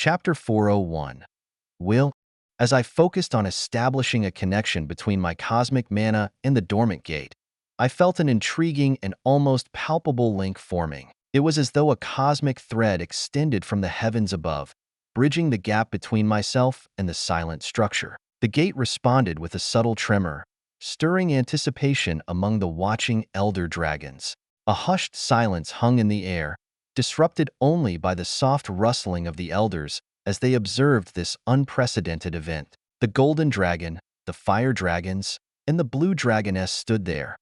Chapter 401. Will. As I focused on establishing a connection between my cosmic mana and the dormant gate, I felt an intriguing and almost palpable link forming. It was as though a cosmic thread extended from the heavens above, bridging the gap between myself and the silent structure. The gate responded with a subtle tremor, stirring anticipation among the watching elder dragons. A hushed silence hung in the air, disrupted only by the soft rustling of the elders as they observed this unprecedented event. The golden dragon, the fire dragons, and the blue dragoness stood there,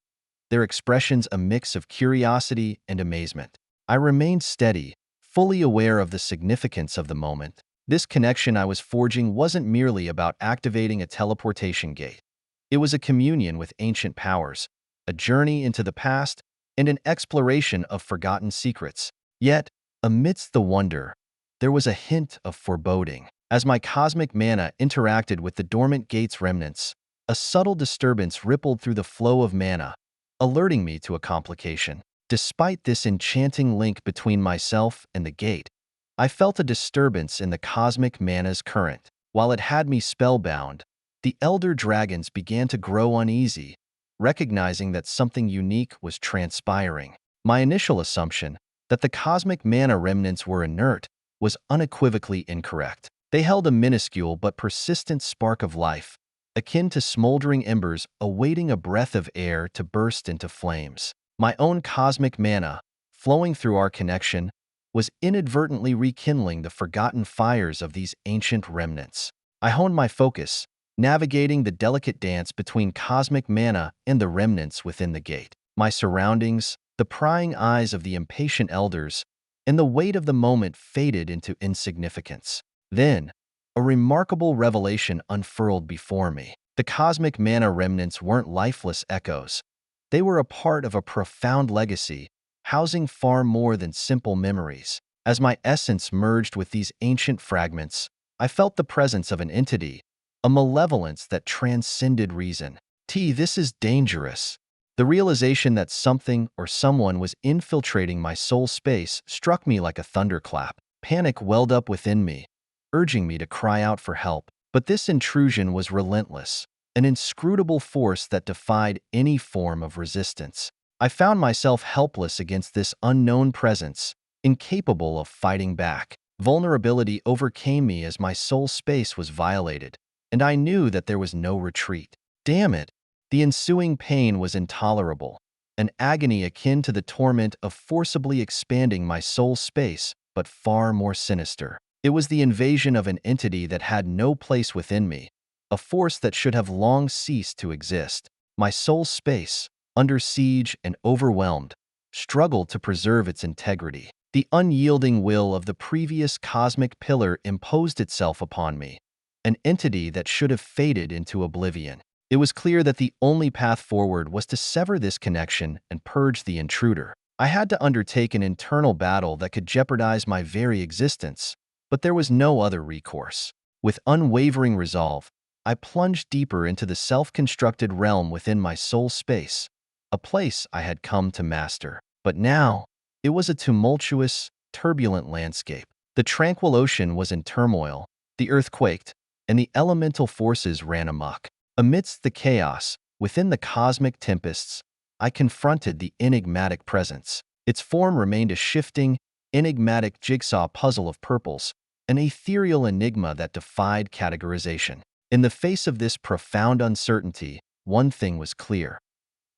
their expressions a mix of curiosity and amazement. I remained steady, fully aware of the significance of the moment. This connection I was forging wasn't merely about activating a teleportation gate. It was a communion with ancient powers, a journey into the past, and an exploration of forgotten secrets. Yet, amidst the wonder, there was a hint of foreboding. As my cosmic mana interacted with the dormant gate's remnants, a subtle disturbance rippled through the flow of mana, alerting me to a complication. Despite this enchanting link between myself and the gate, I felt a disturbance in the cosmic mana's current. While it had me spellbound, the elder dragons began to grow uneasy, recognizing that something unique was transpiring. My initial assumption, that the cosmic mana remnants were inert, was unequivocally incorrect. They held a minuscule but persistent spark of life, akin to smoldering embers awaiting a breath of air to burst into flames. My own cosmic mana, flowing through our connection, was inadvertently rekindling the forgotten fires of these ancient remnants. I honed my focus, navigating the delicate dance between cosmic mana and the remnants within the gate. My surroundings, the prying eyes of the impatient elders, and the weight of the moment faded into insignificance. Then, a remarkable revelation unfurled before me. The cosmic mana remnants weren't lifeless echoes. They were a part of a profound legacy, housing far more than simple memories. As my essence merged with these ancient fragments, I felt the presence of an entity, a malevolence that transcended reason. This is dangerous. The realization that something or someone was infiltrating my soul space struck me like a thunderclap. Panic welled up within me, urging me to cry out for help. But this intrusion was relentless, an inscrutable force that defied any form of resistance. I found myself helpless against this unknown presence, incapable of fighting back. Vulnerability overcame me as my soul space was violated, and I knew that there was no retreat. Damn it! The ensuing pain was intolerable, an agony akin to the torment of forcibly expanding my soul space, but far more sinister. It was the invasion of an entity that had no place within me, a force that should have long ceased to exist. My soul space, under siege and overwhelmed, struggled to preserve its integrity. The unyielding will of the previous cosmic pillar imposed itself upon me, an entity that should have faded into oblivion. It was clear that the only path forward was to sever this connection and purge the intruder. I had to undertake an internal battle that could jeopardize my very existence, but there was no other recourse. With unwavering resolve, I plunged deeper into the self-constructed realm within my soul space, a place I had come to master. But now, it was a tumultuous, turbulent landscape. The tranquil ocean was in turmoil, the earth quaked, and the elemental forces ran amok. Amidst the chaos, within the cosmic tempests, I confronted the enigmatic presence. Its form remained a shifting, enigmatic jigsaw puzzle of purples, an ethereal enigma that defied categorization. In the face of this profound uncertainty, one thing was clear.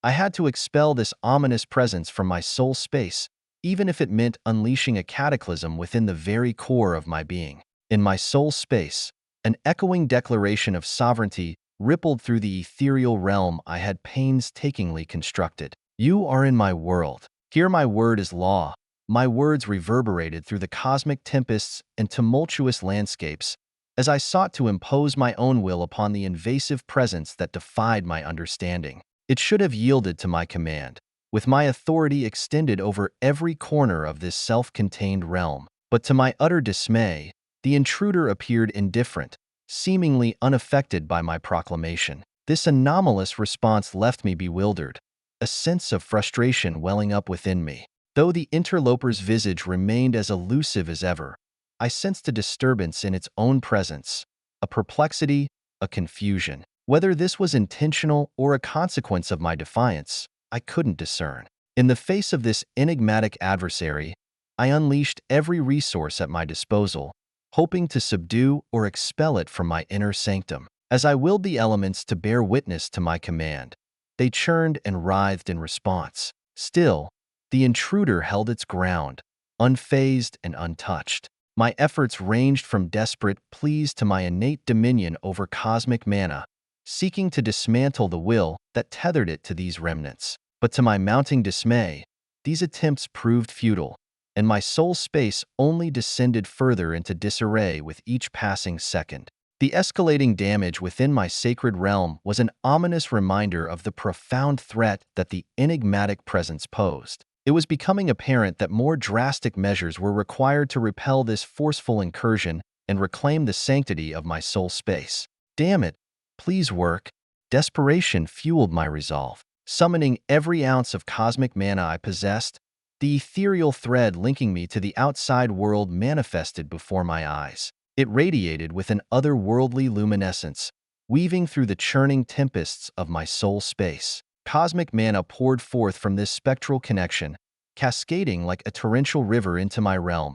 I had to expel this ominous presence from my soul space, even if it meant unleashing a cataclysm within the very core of my being. In my soul space, an echoing declaration of sovereignty rippled through the ethereal realm I had painstakingly constructed. You are in my world. Here my word is law. My words reverberated through the cosmic tempests and tumultuous landscapes as I sought to impose my own will upon the invasive presence that defied my understanding. It should have yielded to my command, with my authority extended over every corner of this self-contained realm. But to my utter dismay, the intruder appeared indifferent, seemingly unaffected by my proclamation. This anomalous response left me bewildered, a sense of frustration welling up within me. Though the interloper's visage remained as elusive as ever, I sensed a disturbance in its own presence, a perplexity, a confusion. Whether this was intentional or a consequence of my defiance, I couldn't discern. In the face of this enigmatic adversary, I unleashed every resource at my disposal, hoping to subdue or expel it from my inner sanctum. As I willed the elements to bear witness to my command, they churned and writhed in response. Still, the intruder held its ground, unfazed and untouched. My efforts ranged from desperate pleas to my innate dominion over cosmic mana, seeking to dismantle the will that tethered it to these remnants. But to my mounting dismay, these attempts proved futile, and my soul space only descended further into disarray with each passing second. The escalating damage within my sacred realm was an ominous reminder of the profound threat that the enigmatic presence posed. It was becoming apparent that more drastic measures were required to repel this forceful incursion and reclaim the sanctity of my soul space. Damn it, please work. Desperation fueled my resolve. Summoning every ounce of cosmic mana I possessed, the ethereal thread linking me to the outside world manifested before my eyes. It radiated with an otherworldly luminescence, weaving through the churning tempests of my soul space. Cosmic mana poured forth from this spectral connection, cascading like a torrential river into my realm,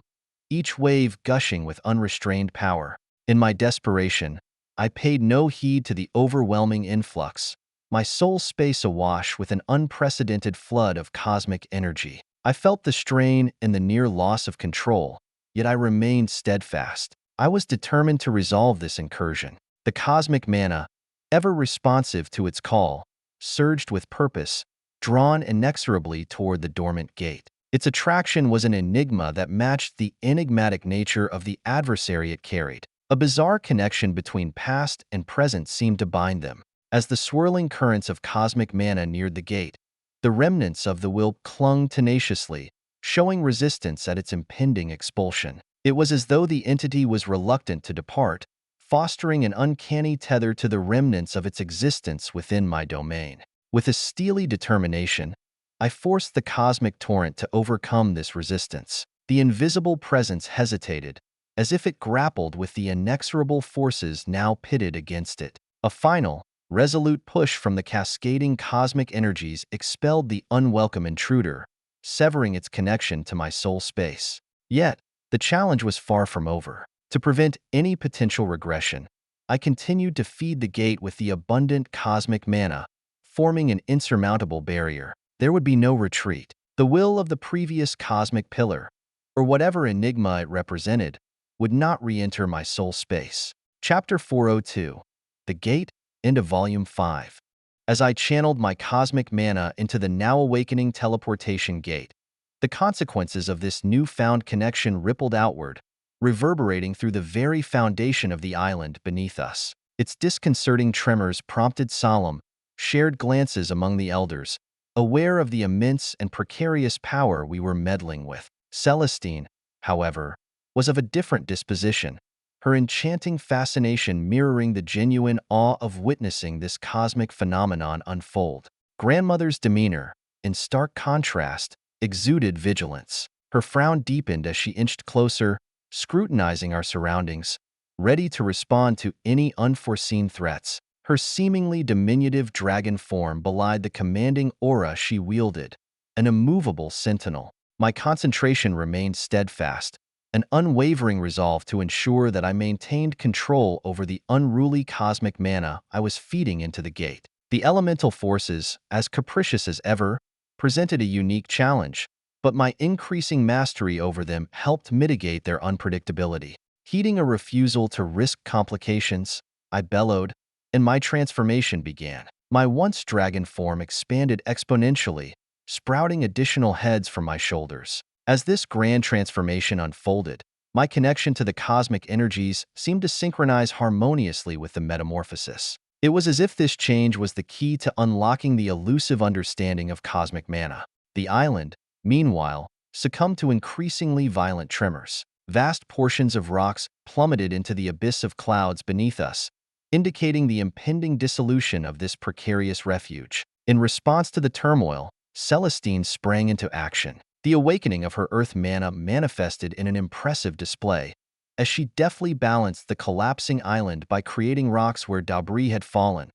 each wave gushing with unrestrained power. In my desperation, I paid no heed to the overwhelming influx, my soul space awash with an unprecedented flood of cosmic energy. I felt the strain and the near loss of control, yet I remained steadfast. I was determined to resolve this incursion. The cosmic mana, ever responsive to its call, surged with purpose, drawn inexorably toward the dormant gate. Its attraction was an enigma that matched the enigmatic nature of the adversary it carried. A bizarre connection between past and present seemed to bind them. As the swirling currents of cosmic mana neared the gate, the remnants of the will clung tenaciously, showing resistance at its impending expulsion. It was as though the entity was reluctant to depart, fostering an uncanny tether to the remnants of its existence within my domain. With a steely determination, I forced the cosmic torrent to overcome this resistance. The invisible presence hesitated, as if it grappled with the inexorable forces now pitted against it. A final, resolute push from the cascading cosmic energies expelled the unwelcome intruder, severing its connection to my soul space. Yet, the challenge was far from over. To prevent any potential regression, I continued to feed the gate with the abundant cosmic mana, forming an insurmountable barrier. There would be no retreat. The will of the previous cosmic pillar, or whatever enigma it represented, would not re-enter my soul space. Chapter 402. The Gate, end of Volume 5. As I channeled my cosmic mana into the now-awakening teleportation gate, the consequences of this newfound connection rippled outward, reverberating through the very foundation of the island beneath us. Its disconcerting tremors prompted solemn, shared glances among the elders, aware of the immense and precarious power we were meddling with. Celestine, however, was of a different disposition, her enchanting fascination mirroring the genuine awe of witnessing this cosmic phenomenon unfold. Grandmother's demeanor, in stark contrast, exuded vigilance. Her frown deepened as she inched closer, scrutinizing our surroundings, ready to respond to any unforeseen threats. Her seemingly diminutive dragon form belied the commanding aura she wielded, an immovable sentinel. My concentration remained steadfast, an unwavering resolve to ensure that I maintained control over the unruly cosmic mana I was feeding into the gate. The elemental forces, as capricious as ever, presented a unique challenge, but my increasing mastery over them helped mitigate their unpredictability. Heeding a refusal to risk complications, I bellowed, and my transformation began. My once dragon form expanded exponentially, sprouting additional heads from my shoulders. As this grand transformation unfolded, my connection to the cosmic energies seemed to synchronize harmoniously with the metamorphosis. It was as if this change was the key to unlocking the elusive understanding of cosmic mana. The island, meanwhile, succumbed to increasingly violent tremors. Vast portions of rocks plummeted into the abyss of clouds beneath us, indicating the impending dissolution of this precarious refuge. In response to the turmoil, Celestine sprang into action. The awakening of her earth mana manifested in an impressive display, as she deftly balanced the collapsing island by creating rocks where debris had fallen,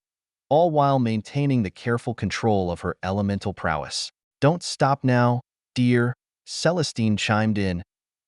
all while maintaining the careful control of her elemental prowess. "Don't stop now, dear," Celestine chimed in,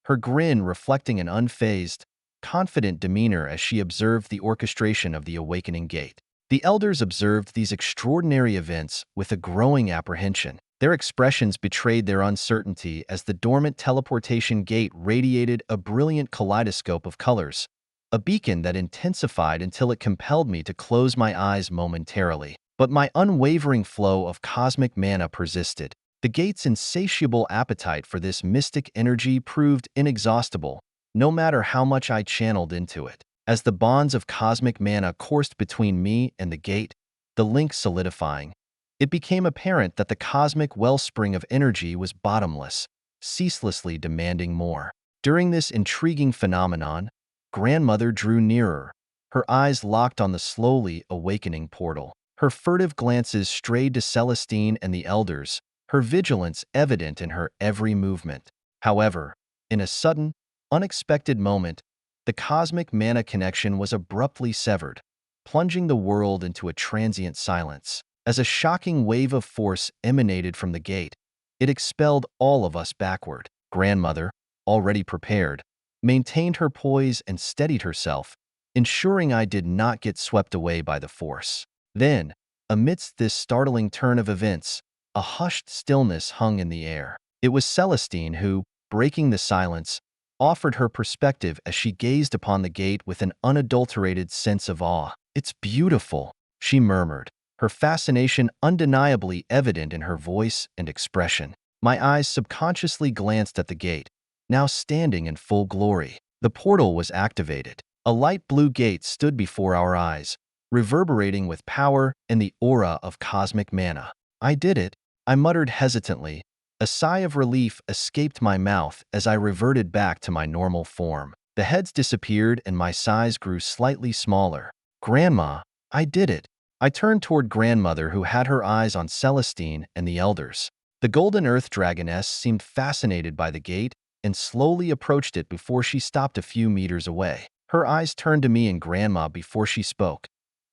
her grin reflecting an unfazed, confident demeanor as she observed the orchestration of the awakening gate. The elders observed these extraordinary events with a growing apprehension. Their expressions betrayed their uncertainty as the dormant teleportation gate radiated a brilliant kaleidoscope of colors, a beacon that intensified until it compelled me to close my eyes momentarily. But my unwavering flow of cosmic mana persisted. The gate's insatiable appetite for this mystic energy proved inexhaustible, no matter how much I channeled into it. As the bonds of cosmic mana coursed between me and the gate, the link solidifying, it became apparent that the cosmic wellspring of energy was bottomless, ceaselessly demanding more. During this intriguing phenomenon, Grandmother drew nearer, her eyes locked on the slowly awakening portal. Her furtive glances strayed to Celestine and the elders, her vigilance evident in her every movement. However, in a sudden, unexpected moment, the cosmic mana connection was abruptly severed, plunging the world into a transient silence. As a shocking wave of force emanated from the gate, it expelled all of us backward. Grandmother, already prepared, maintained her poise and steadied herself, ensuring I did not get swept away by the force. Then, amidst this startling turn of events, a hushed stillness hung in the air. It was Celestine who, breaking the silence, offered her perspective as she gazed upon the gate with an unadulterated sense of awe. "It's beautiful," she murmured, her fascination undeniably evident in her voice and expression. My eyes subconsciously glanced at the gate, now standing in full glory. The portal was activated. A light blue gate stood before our eyes, reverberating with power and the aura of cosmic mana. "I did it," I muttered hesitantly. A sigh of relief escaped my mouth as I reverted back to my normal form. The heads disappeared and my size grew slightly smaller. "Grandma, I did it." I turned toward Grandmother, who had her eyes on Celestine and the elders. The golden earth dragoness seemed fascinated by the gate and slowly approached it before she stopped a few meters away. Her eyes turned to me and Grandma before she spoke.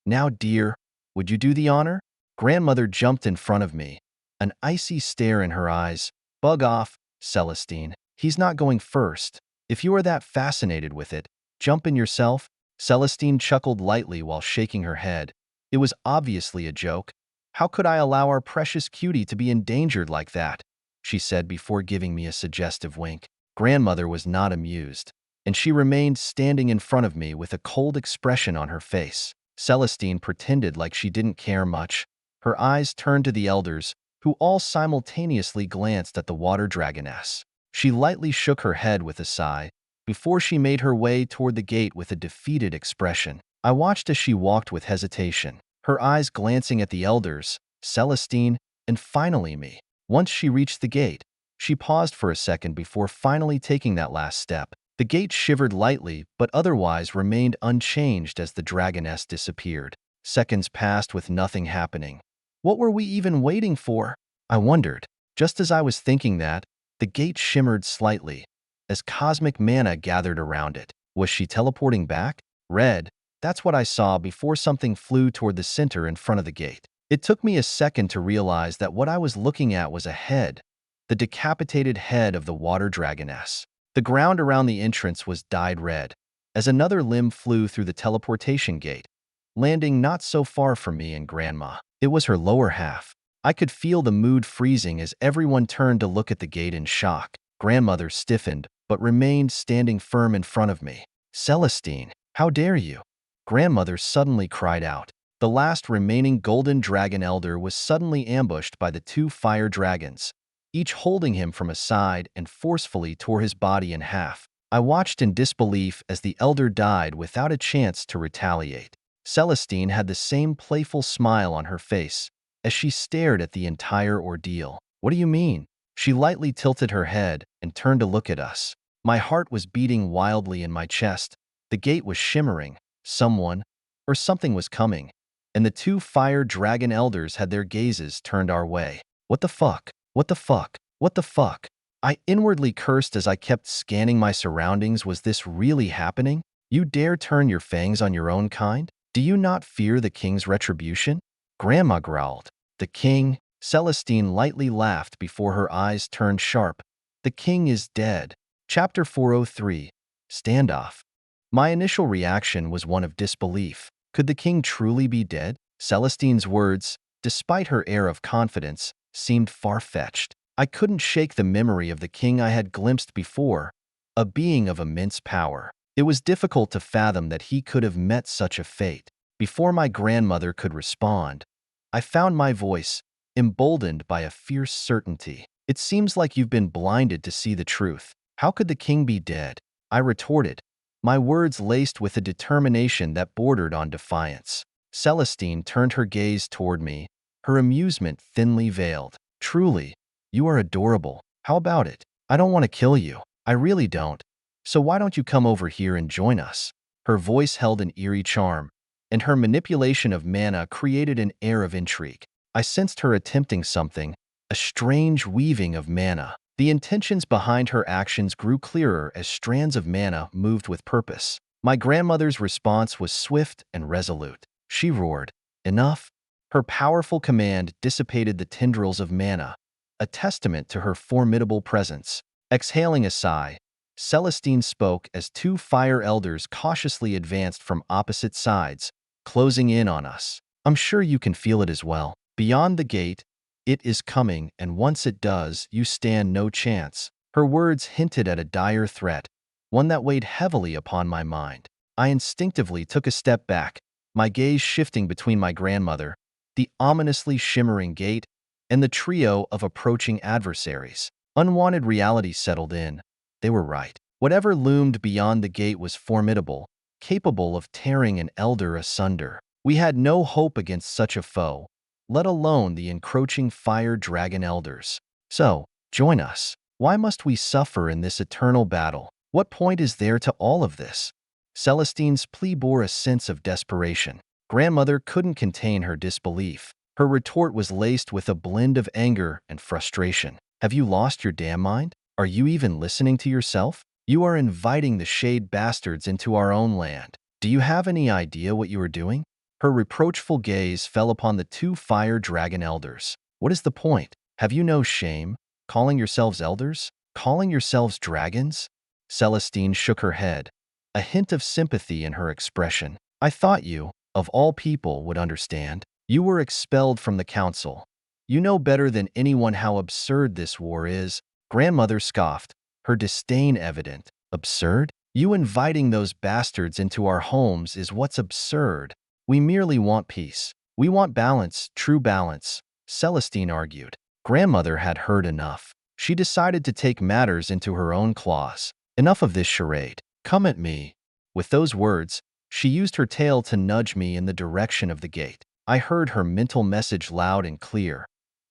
"Now, dear, would you do the honor?" Grandmother jumped in front of me, an icy stare in her eyes. "Bug off, Celestine. He's not going first. If you are that fascinated with it, jump in yourself." Celestine chuckled lightly while shaking her head. It was obviously a joke. "How could I allow our precious cutie to be endangered like that?" she said before giving me a suggestive wink. Grandmother was not amused, and she remained standing in front of me with a cold expression on her face. Celestine pretended like she didn't care much. Her eyes turned to the elders, who all simultaneously glanced at the water dragoness. She lightly shook her head with a sigh, before she made her way toward the gate with a defeated expression. I watched as she walked with hesitation, her eyes glancing at the elders, Celestine, and finally me. Once she reached the gate, she paused for a second before finally taking that last step. The gate shivered lightly, but otherwise remained unchanged as the dragoness disappeared. Seconds passed with nothing happening. What were we even waiting for? I wondered. Just as I was thinking that, the gate shimmered slightly, as cosmic mana gathered around it. Was she teleporting back? Red. That's what I saw before something flew toward the center in front of the gate. It took me a second to realize that what I was looking at was a head, the decapitated head of the water dragoness. The ground around the entrance was dyed red, as another limb flew through the teleportation gate, landing not so far from me and Grandma. It was her lower half. I could feel the mood freezing as everyone turned to look at the gate in shock. Grandmother stiffened, but remained standing firm in front of me. "Celestine, how dare you?" Grandmother suddenly cried out. The last remaining golden dragon elder was suddenly ambushed by the two fire dragons, each holding him from a side and forcefully tore his body in half. I watched in disbelief as the elder died without a chance to retaliate. Celestine had the same playful smile on her face as she stared at the entire ordeal. "What do you mean?" She lightly tilted her head and turned to look at us. My heart was beating wildly in my chest. The gate was shimmering. Someone, or something was coming, and the two fire dragon elders had their gazes turned our way. "What the fuck? What the fuck? What the fuck?" I inwardly cursed as I kept scanning my surroundings. Was this really happening? You dare turn your fangs on your own kind? Do you not fear the king's retribution? Grandma growled. The king? Celestine lightly laughed before her eyes turned sharp. The king is dead. Chapter 403. Standoff. My initial reaction was one of disbelief. Could the king truly be dead? Celestine's words, despite her air of confidence, seemed far-fetched. I couldn't shake the memory of the king I had glimpsed before, a being of immense power. It was difficult to fathom that he could have met such a fate. Before my grandmother could respond, I found my voice, emboldened by a fierce certainty. It seems like you've been blinded to see the truth. How could the king be dead? I retorted, my words laced with a determination that bordered on defiance. Celestine turned her gaze toward me, her amusement thinly veiled. Truly, you are adorable. How about it? I don't want to kill you. I really don't. So why don't you come over here and join us? Her voice held an eerie charm, and her manipulation of mana created an air of intrigue. I sensed her attempting something, a strange weaving of mana. The intentions behind her actions grew clearer as strands of mana moved with purpose. My grandmother's response was swift and resolute. She roared, "Enough!" Her powerful command dissipated the tendrils of mana, a testament to her formidable presence. Exhaling a sigh, Celestine spoke as two fire elders cautiously advanced from opposite sides, closing in on us. I'm sure you can feel it as well. Beyond the gate, it is coming, and once it does, you stand no chance. Her words hinted at a dire threat, one that weighed heavily upon my mind. I instinctively took a step back, my gaze shifting between my grandmother, the ominously shimmering gate, and the trio of approaching adversaries. Unwanted reality settled in. They were right. Whatever loomed beyond the gate was formidable, capable of tearing an elder asunder. We had no hope against such a foe, let alone the encroaching fire dragon elders. So, join us. Why must we suffer in this eternal battle? What point is there to all of this? Celestine's plea bore a sense of desperation. Grandmother couldn't contain her disbelief. Her retort was laced with a blend of anger and frustration. Have you lost your damn mind? Are you even listening to yourself? You are inviting the shade bastards into our own land. Do you have any idea what you are doing? Her reproachful gaze fell upon the two fire dragon elders. What is the point? Have you no shame? Calling yourselves elders? Calling yourselves dragons? Celestine shook her head, a hint of sympathy in her expression. I thought you, of all people, would understand. You were expelled from the council. You know better than anyone how absurd this war is. Grandmother scoffed, her disdain evident. Absurd? You inviting those bastards into our homes is what's absurd. We merely want peace. We want balance, true balance, Celestine argued. Grandmother had heard enough. She decided to take matters into her own claws. Enough of this charade. Come at me. With those words, she used her tail to nudge me in the direction of the gate. I heard her mental message loud and clear.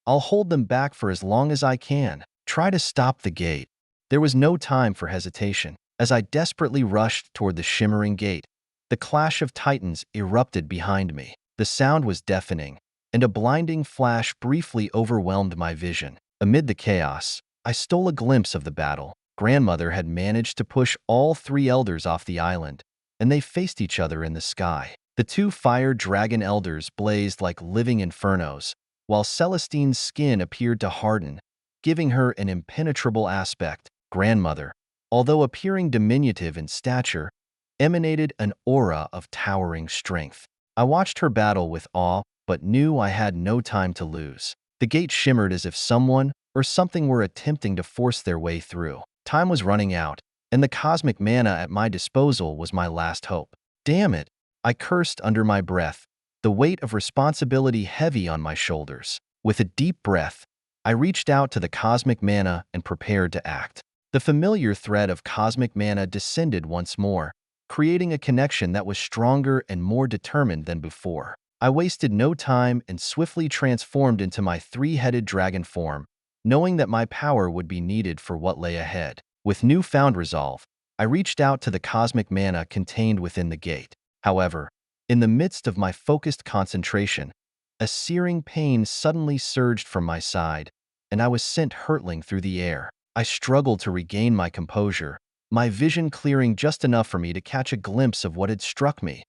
I'll hold them back for as long as I can. Try to stop the gate. There was no time for hesitation. As I desperately rushed toward the shimmering gate, the clash of titans erupted behind me. The sound was deafening, and a blinding flash briefly overwhelmed my vision. Amid the chaos, I stole a glimpse of the battle. Grandmother had managed to push all three elders off the island, and they faced each other in the sky. The two fire dragon elders blazed like living infernos, while Celestine's skin appeared to harden, giving her an impenetrable aspect. Grandmother, although appearing diminutive in stature, emanated an aura of towering strength. I watched her battle with awe, but knew I had no time to lose. The gate shimmered as if someone or something were attempting to force their way through. Time was running out, and the cosmic mana at my disposal was my last hope. Damn it! I cursed under my breath, the weight of responsibility heavy on my shoulders. With a deep breath, I reached out to the cosmic mana and prepared to act. The familiar thread of cosmic mana descended once more, creating a connection that was stronger and more determined than before. I wasted no time and swiftly transformed into my three-headed dragon form, knowing that my power would be needed for what lay ahead. With newfound resolve, I reached out to the cosmic mana contained within the gate. However, in the midst of my focused concentration, a searing pain suddenly surged from my side, and I was sent hurtling through the air. I struggled to regain my composure, my vision clearing just enough for me to catch a glimpse of what had struck me.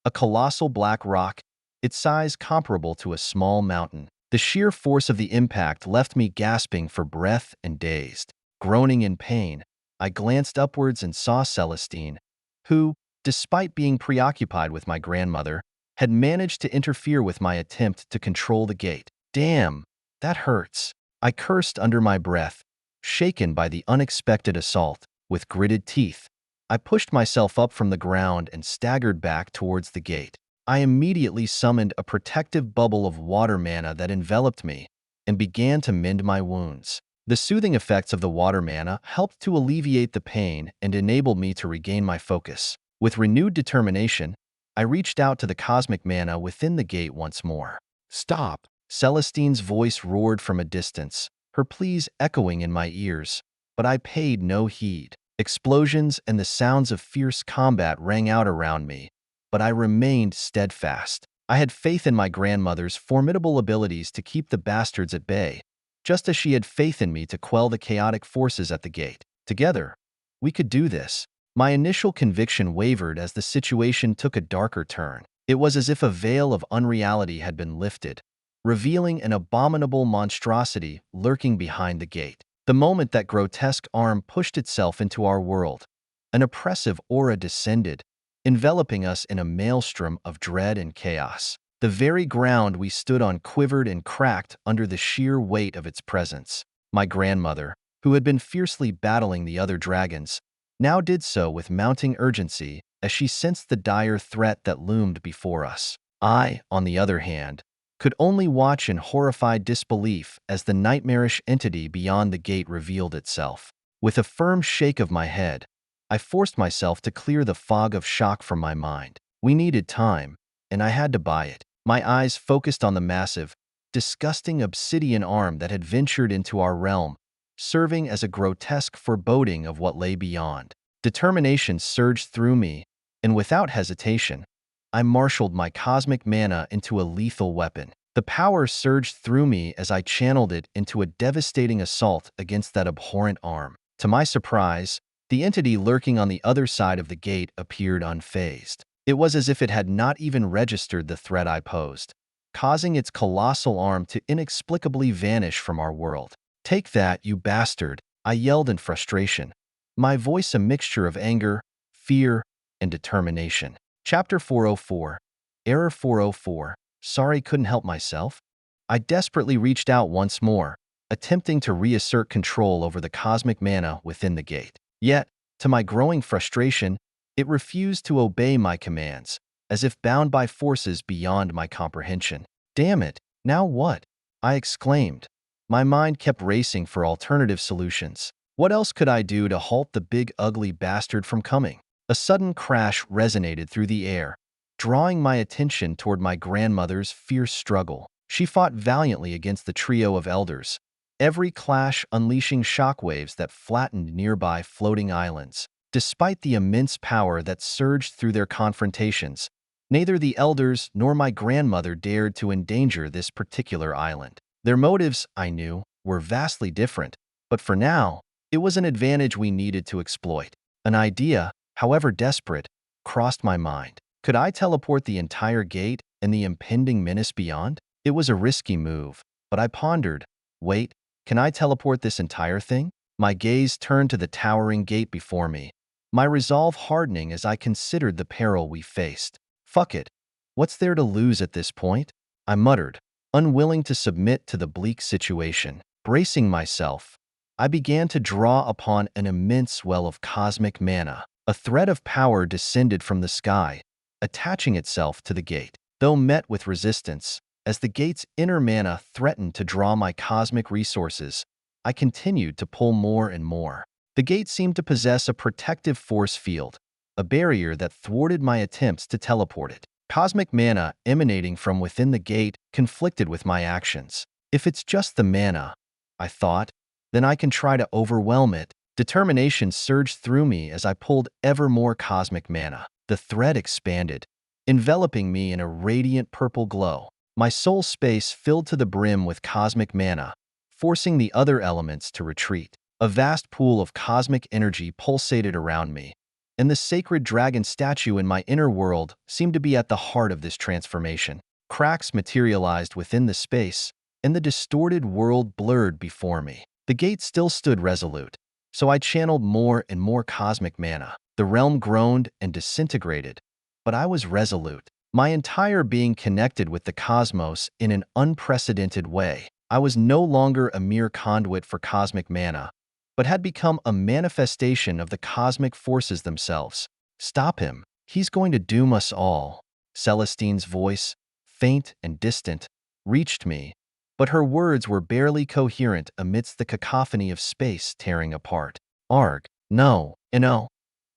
A colossal black rock, its size comparable to a small mountain. The sheer force of the impact left me gasping for breath and dazed. Groaning in pain, I glanced upwards and saw Celestine, who, despite being preoccupied with my grandmother, had managed to interfere with my attempt to control the gate. Damn, that hurts. I cursed under my breath, shaken by the unexpected assault. With gritted teeth, I pushed myself up from the ground and staggered back towards the gate. I immediately summoned a protective bubble of water mana that enveloped me and began to mend my wounds. The soothing effects of the water mana helped to alleviate the pain and enabled me to regain my focus. With renewed determination, I reached out to the cosmic mana within the gate once more. "Stop!" Celestine's voice roared from a distance, her pleas echoing in my ears, but I paid no heed. Explosions and the sounds of fierce combat rang out around me, but I remained steadfast. I had faith in my grandmother's formidable abilities to keep the bastards at bay, just as she had faith in me to quell the chaotic forces at the gate. Together, we could do this. My initial conviction wavered as the situation took a darker turn. It was as if a veil of unreality had been lifted, revealing an abominable monstrosity lurking behind the gate. The moment that grotesque arm pushed itself into our world, an oppressive aura descended, enveloping us in a maelstrom of dread and chaos. The very ground we stood on quivered and cracked under the sheer weight of its presence. My grandmother, who had been fiercely battling the other dragons, now did so with mounting urgency as she sensed the dire threat that loomed before us. I, on the other hand, could only watch in horrified disbelief as the nightmarish entity beyond the gate revealed itself. With a firm shake of my head, I forced myself to clear the fog of shock from my mind. We needed time, and I had to buy it. My eyes focused on the massive, disgusting obsidian arm that had ventured into our realm, serving as a grotesque foreboding of what lay beyond. Determination surged through me, and without hesitation, I marshaled my cosmic mana into a lethal weapon. The power surged through me as I channeled it into a devastating assault against that abhorrent arm. To my surprise, the entity lurking on the other side of the gate appeared unfazed. It was as if it had not even registered the threat I posed, causing its colossal arm to inexplicably vanish from our world. "Take that, you bastard!" I yelled in frustration, my voice a mixture of anger, fear, and determination. Chapter 404. Error 404. Sorry, couldn't help myself. I desperately reached out once more, attempting to reassert control over the cosmic mana within the gate. Yet, to my growing frustration, it refused to obey my commands, as if bound by forces beyond my comprehension. "Damn it, now what?" I exclaimed. My mind kept racing for alternative solutions. What else could I do to halt the big ugly bastard from coming? A sudden crash resonated through the air, drawing my attention toward my grandmother's fierce struggle. She fought valiantly against the trio of elders, every clash unleashing shockwaves that flattened nearby floating islands. Despite the immense power that surged through their confrontations, neither the elders nor my grandmother dared to endanger this particular island. Their motives, I knew, were vastly different, but for now, it was an advantage we needed to exploit. An idea, however desperate, crossed my mind. Could I teleport the entire gate and the impending menace beyond? It was a risky move, but I pondered, wait, can I teleport this entire thing? My gaze turned to the towering gate before me, my resolve hardening as I considered the peril we faced. Fuck it. What's there to lose at this point? I muttered, unwilling to submit to the bleak situation. Bracing myself, I began to draw upon an immense well of cosmic mana. A thread of power descended from the sky, attaching itself to the gate. Though met with resistance, as the gate's inner mana threatened to draw my cosmic resources, I continued to pull more and more. The gate seemed to possess a protective force field, a barrier that thwarted my attempts to teleport it. Cosmic mana emanating from within the gate conflicted with my actions. If it's just the mana, I thought, then I can try to overwhelm it. Determination surged through me as I pulled ever more cosmic mana. The thread expanded, enveloping me in a radiant purple glow. My soul space filled to the brim with cosmic mana, forcing the other elements to retreat. A vast pool of cosmic energy pulsated around me, and the sacred dragon statue in my inner world seemed to be at the heart of this transformation. Cracks materialized within the space, and the distorted world blurred before me. The gate still stood resolute, so I channeled more and more cosmic mana. The realm groaned and disintegrated, but I was resolute. My entire being connected with the cosmos in an unprecedented way. I was no longer a mere conduit for cosmic mana, but had become a manifestation of the cosmic forces themselves. "Stop him. He's going to doom us all." Celestine's voice, faint and distant, reached me, but her words were barely coherent amidst the cacophony of space tearing apart. "Arg, no, no."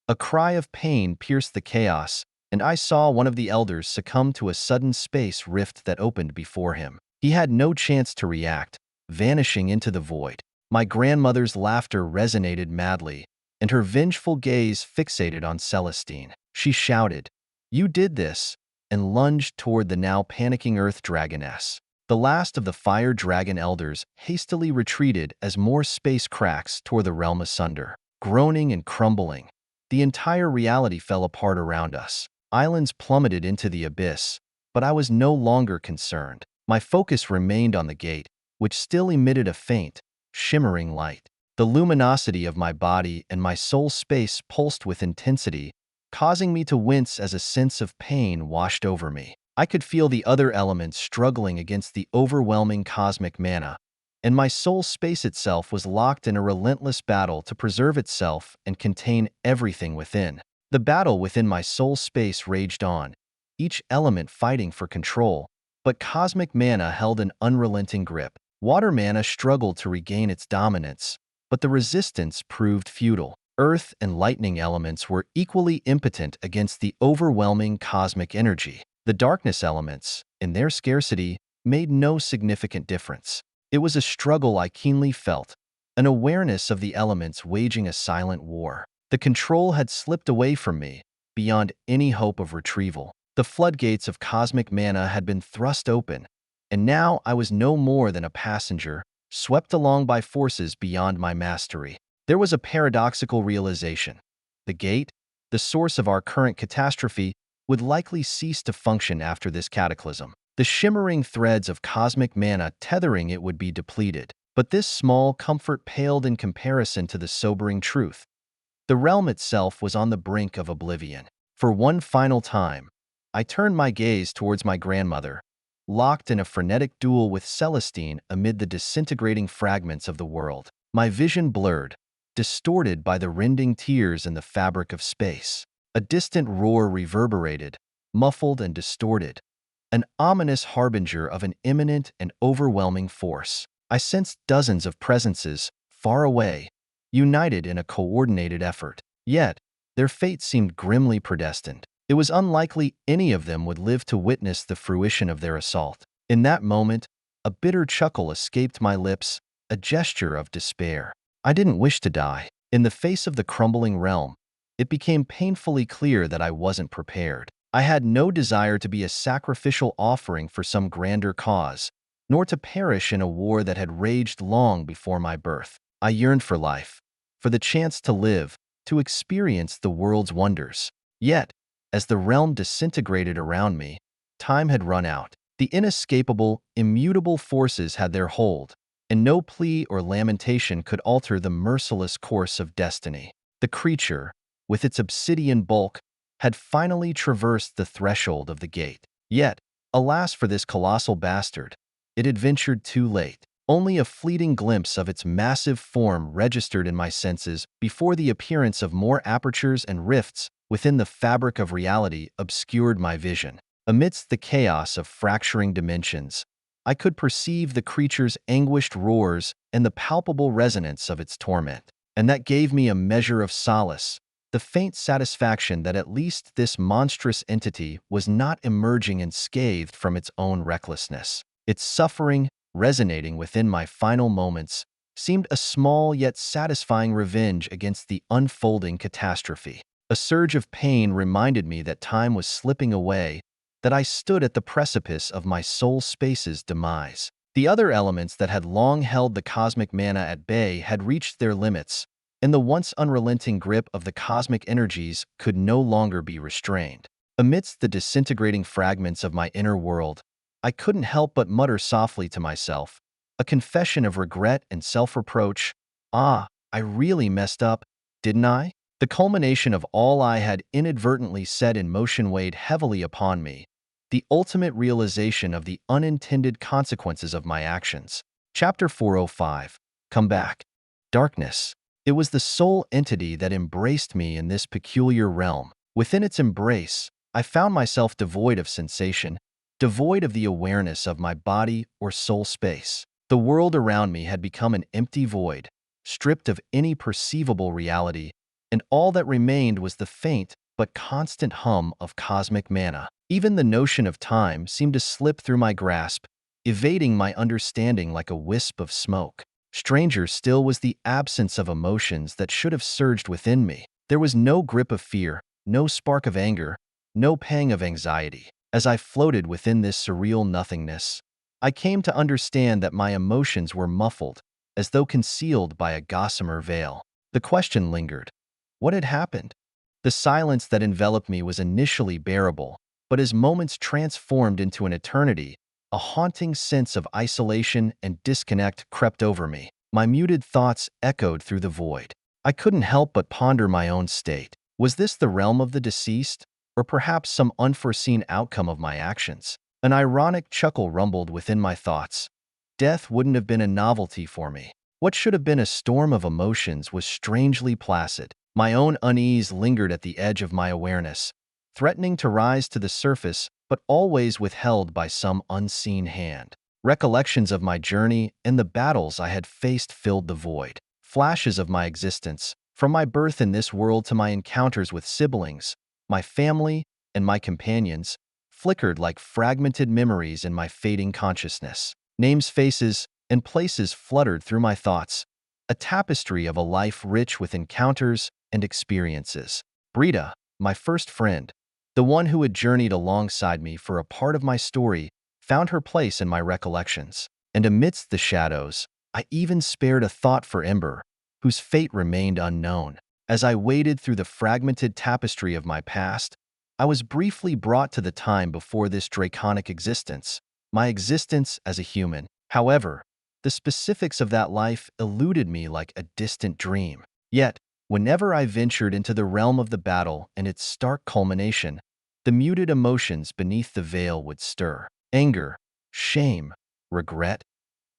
A cry of pain pierced the chaos, and I saw one of the elders succumb to a sudden space rift that opened before him. He had no chance to react, vanishing into the void. My grandmother's laughter resonated madly, and her vengeful gaze fixated on Celestine. She shouted, "You did this," and lunged toward the now panicking Earth Dragoness. The last of the Fire Dragon elders hastily retreated as more space cracks tore the realm asunder. Groaning and crumbling, the entire reality fell apart around us. Islands plummeted into the abyss, but I was no longer concerned. My focus remained on the gate, which still emitted a faint, shimmering light. The luminosity of my body and my soul space pulsed with intensity, causing me to wince as a sense of pain washed over me. I could feel the other elements struggling against the overwhelming cosmic mana, and my soul space itself was locked in a relentless battle to preserve itself and contain everything within. The battle within my soul space raged on, each element fighting for control, but cosmic mana held an unrelenting grip. Water mana struggled to regain its dominance, but the resistance proved futile. Earth and lightning elements were equally impotent against the overwhelming cosmic energy. The darkness elements, in their scarcity, made no significant difference. It was a struggle I keenly felt, an awareness of the elements waging a silent war. The control had slipped away from me, beyond any hope of retrieval. The floodgates of cosmic mana had been thrust open, and now I was no more than a passenger, swept along by forces beyond my mastery. There was a paradoxical realization. The gate, the source of our current catastrophe, would likely cease to function after this cataclysm. The shimmering threads of cosmic mana tethering it would be depleted. But this small comfort paled in comparison to the sobering truth. The realm itself was on the brink of oblivion. For one final time, I turned my gaze towards my grandmother, locked in a frenetic duel with Celestine amid the disintegrating fragments of the world. My vision blurred, distorted by the rending tears in the fabric of space. A distant roar reverberated, muffled and distorted, an ominous harbinger of an imminent and overwhelming force. I sensed dozens of presences, far away, united in a coordinated effort. Yet, their fate seemed grimly predestined. It was unlikely any of them would live to witness the fruition of their assault. In that moment, a bitter chuckle escaped my lips, a gesture of despair. I didn't wish to die. In the face of the crumbling realm, it became painfully clear that I wasn't prepared. I had no desire to be a sacrificial offering for some grander cause, nor to perish in a war that had raged long before my birth. I yearned for life, for the chance to live, to experience the world's wonders. Yet, as the realm disintegrated around me, time had run out. The inescapable, immutable forces had their hold, and no plea or lamentation could alter the merciless course of destiny. The creature, with its obsidian bulk, had finally traversed the threshold of the gate. Yet, alas for this colossal bastard, it had ventured too late. Only a fleeting glimpse of its massive form registered in my senses before the appearance of more apertures and rifts within the fabric of reality obscured my vision. Amidst the chaos of fracturing dimensions, I could perceive the creature's anguished roars and the palpable resonance of its torment. And that gave me a measure of solace, the faint satisfaction that at least this monstrous entity was not emerging unscathed from its own recklessness. Its suffering, resonating within my final moments, seemed a small yet satisfying revenge against the unfolding catastrophe. A surge of pain reminded me that time was slipping away, that I stood at the precipice of my soul space's demise. The other elements that had long held the cosmic mana at bay had reached their limits, and the once unrelenting grip of the cosmic energies could no longer be restrained. Amidst the disintegrating fragments of my inner world, I couldn't help but mutter softly to myself, a confession of regret and self-reproach. Ah, I really messed up, didn't I? The culmination of all I had inadvertently set in motion weighed heavily upon me, the ultimate realization of the unintended consequences of my actions. Chapter 405. Come back. Darkness. It was the sole entity that embraced me in this peculiar realm. Within its embrace, I found myself devoid of sensation, devoid of the awareness of my body or soul space. The world around me had become an empty void, stripped of any perceivable reality, and all that remained was the faint but constant hum of cosmic mana. Even the notion of time seemed to slip through my grasp, evading my understanding like a wisp of smoke. Stranger still was the absence of emotions that should have surged within me. There was no grip of fear, no spark of anger, no pang of anxiety. As I floated within this surreal nothingness, I came to understand that my emotions were muffled, as though concealed by a gossamer veil. The question lingered. What had happened? The silence that enveloped me was initially bearable, but as moments transformed into an eternity, a haunting sense of isolation and disconnect crept over me. My muted thoughts echoed through the void. I couldn't help but ponder my own state. Was this the realm of the deceased, or perhaps some unforeseen outcome of my actions? An ironic chuckle rumbled within my thoughts. Death wouldn't have been a novelty for me. What should have been a storm of emotions was strangely placid. My own unease lingered at the edge of my awareness, threatening to rise to the surface, but always withheld by some unseen hand. Recollections of my journey and the battles I had faced filled the void. Flashes of my existence, from my birth in this world to my encounters with siblings, my family, and my companions, flickered like fragmented memories in my fading consciousness. Names, faces, and places fluttered through my thoughts, a tapestry of a life rich with encounters and experiences. Brita, my first friend, the one who had journeyed alongside me for a part of my story, found her place in my recollections. And amidst the shadows, I even spared a thought for Ember, whose fate remained unknown. As I waded through the fragmented tapestry of my past, I was briefly brought to the time before this draconic existence, my existence as a human. However, the specifics of that life eluded me like a distant dream. Yet, whenever I ventured into the realm of the battle and its stark culmination, the muted emotions beneath the veil would stir. Anger, shame, regret,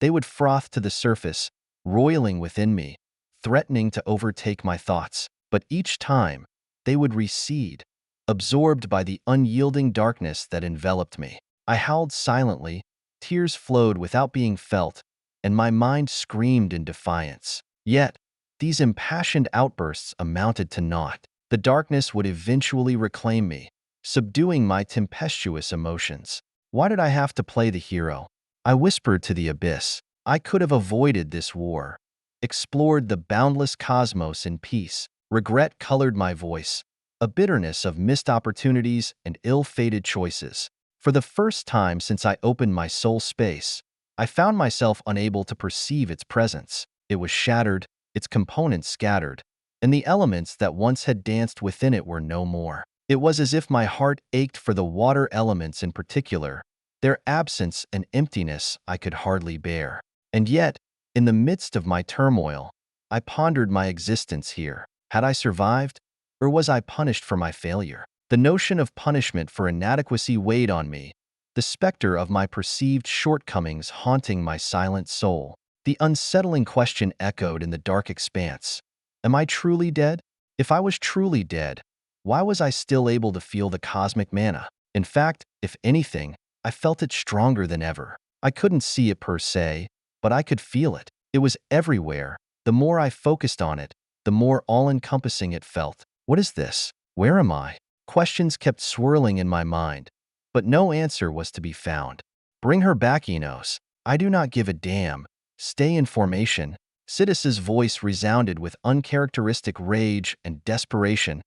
they would froth to the surface, roiling within me, threatening to overtake my thoughts. But each time, they would recede, absorbed by the unyielding darkness that enveloped me. I howled silently, tears flowed without being felt, and my mind screamed in defiance. Yet, these impassioned outbursts amounted to naught. The darkness would eventually reclaim me, subduing my tempestuous emotions. Why did I have to play the hero? I whispered to the abyss. I could have avoided this war, explored the boundless cosmos in peace. Regret colored my voice, a bitterness of missed opportunities and ill-fated choices. For the first time since I opened my soul space, I found myself unable to perceive its presence. It was shattered, its components scattered, and the elements that once had danced within it were no more. It was as if my heart ached for the water elements in particular, their absence and emptiness I could hardly bear. And yet, in the midst of my turmoil, I pondered my existence here. Had I survived, or was I punished for my failure? The notion of punishment for inadequacy weighed on me, the specter of my perceived shortcomings haunting my silent soul. The unsettling question echoed in the dark expanse. Am I truly dead? If I was truly dead, why was I still able to feel the cosmic mana? In fact, if anything, I felt it stronger than ever. I couldn't see it per se, but I could feel it. It was everywhere. The more I focused on it, the more all-encompassing it felt. What is this? Where am I? Questions kept swirling in my mind, but no answer was to be found. Bring her back, Enos. I do not give a damn. Stay in formation. Sidus's voice resounded with uncharacteristic rage and desperation,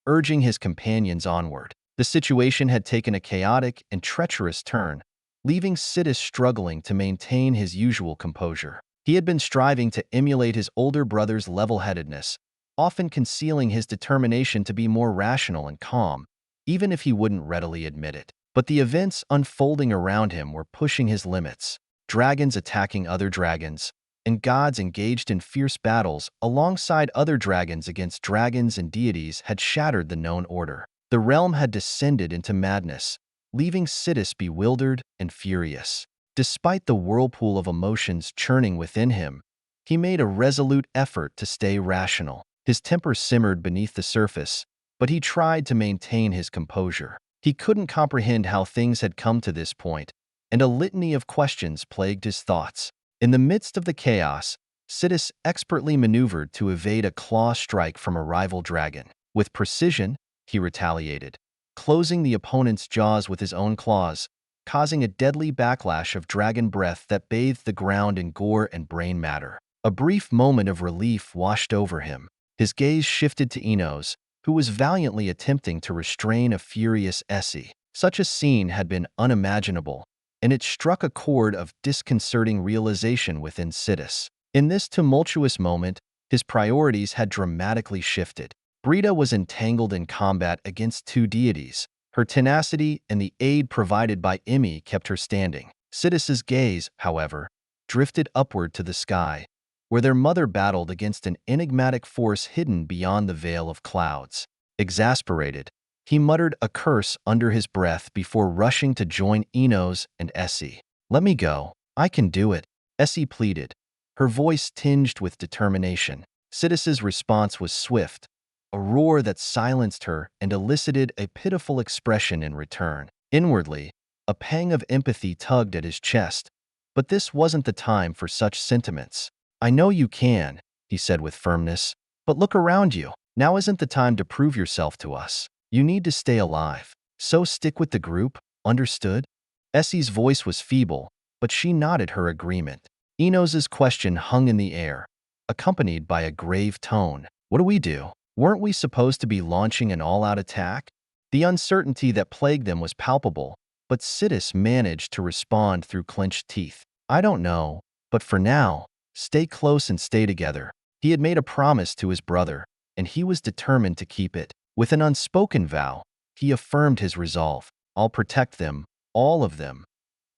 urging his companions onward. The situation had taken a chaotic and treacherous turn, leaving Sidis struggling to maintain his usual composure. He had been striving to emulate his older brother's level-headedness, often concealing his determination to be more rational and calm, even if he wouldn't readily admit it. But the events unfolding around him were pushing his limits. Dragons attacking other dragons, and gods engaged in fierce battles alongside other dragons against dragons and deities had shattered the known order. The realm had descended into madness, leaving Sidis bewildered and furious. Despite the whirlpool of emotions churning within him, he made a resolute effort to stay rational. His temper simmered beneath the surface, but he tried to maintain his composure. He couldn't comprehend how things had come to this point, and a litany of questions plagued his thoughts. In the midst of the chaos, Sidis expertly maneuvered to evade a claw strike from a rival dragon. With precision, he retaliated, closing the opponent's jaws with his own claws, causing a deadly backlash of dragon breath that bathed the ground in gore and brain matter. A brief moment of relief washed over him. His gaze shifted to Enos, who was valiantly attempting to restrain a furious Essie. Such a scene had been unimaginable, and it struck a chord of disconcerting realization within Sidis. In this tumultuous moment, his priorities had dramatically shifted. Brita was entangled in combat against two deities. Her tenacity and the aid provided by Imi kept her standing. Sidis's gaze, however, drifted upward to the sky, where their mother battled against an enigmatic force hidden beyond the veil of clouds. Exasperated, he muttered a curse under his breath before rushing to join Enos and Essie. "Let me go. I can do it," Essie pleaded, her voice tinged with determination. Sidis's response was swift, a roar that silenced her and elicited a pitiful expression in return. Inwardly, a pang of empathy tugged at his chest, but this wasn't the time for such sentiments. "I know you can," he said with firmness, "but look around you. Now isn't the time to prove yourself to us. You need to stay alive. So stick with the group, understood?" Essie's voice was feeble, but she nodded her agreement. Enos's question hung in the air, accompanied by a grave tone. "What do we do? Weren't we supposed to be launching an all-out attack?" The uncertainty that plagued them was palpable, but Sidis managed to respond through clenched teeth. "I don't know, but for now, stay close and stay together." He had made a promise to his brother, and he was determined to keep it. With an unspoken vow, he affirmed his resolve. "I'll protect them, all of them.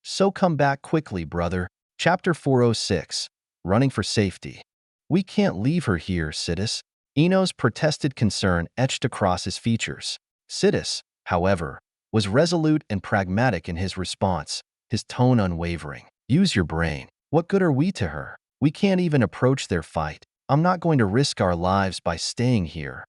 So come back quickly, brother." Chapter 406. Running for Safety. "We can't leave her here, Sidis." Enos' protested concern etched across his features. Sidis, however, was resolute and pragmatic in his response, his tone unwavering. "Use your brain. What good are we to her? We can't even approach their fight. I'm not going to risk our lives by staying here.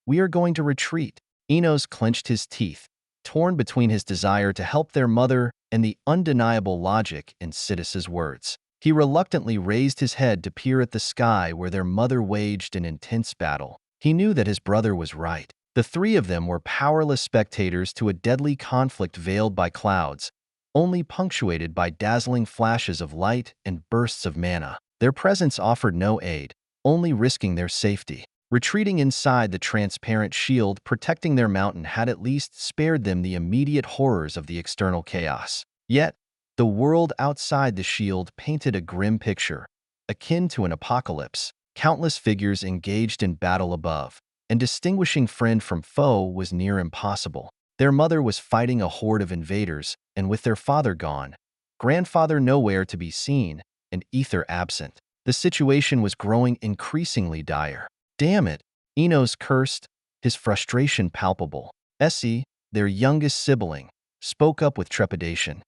We are going to retreat." Enos clenched his teeth, torn between his desire to help their mother and the undeniable logic in Sidis's words. He reluctantly raised his head to peer at the sky where their mother waged an intense battle. He knew that his brother was right. The three of them were powerless spectators to a deadly conflict veiled by clouds, only punctuated by dazzling flashes of light and bursts of mana. Their presence offered no aid, only risking their safety. Retreating inside the transparent shield protecting their mountain had at least spared them the immediate horrors of the external chaos. Yet, the world outside the shield painted a grim picture, akin to an apocalypse. Countless figures engaged in battle above, and distinguishing friend from foe was near impossible. Their mother was fighting a horde of invaders, and with their father gone, grandfather nowhere to be seen, and Ether absent, the situation was growing increasingly dire. "Damn it," Enos cursed, his frustration palpable. Essie, their youngest sibling, spoke up with trepidation.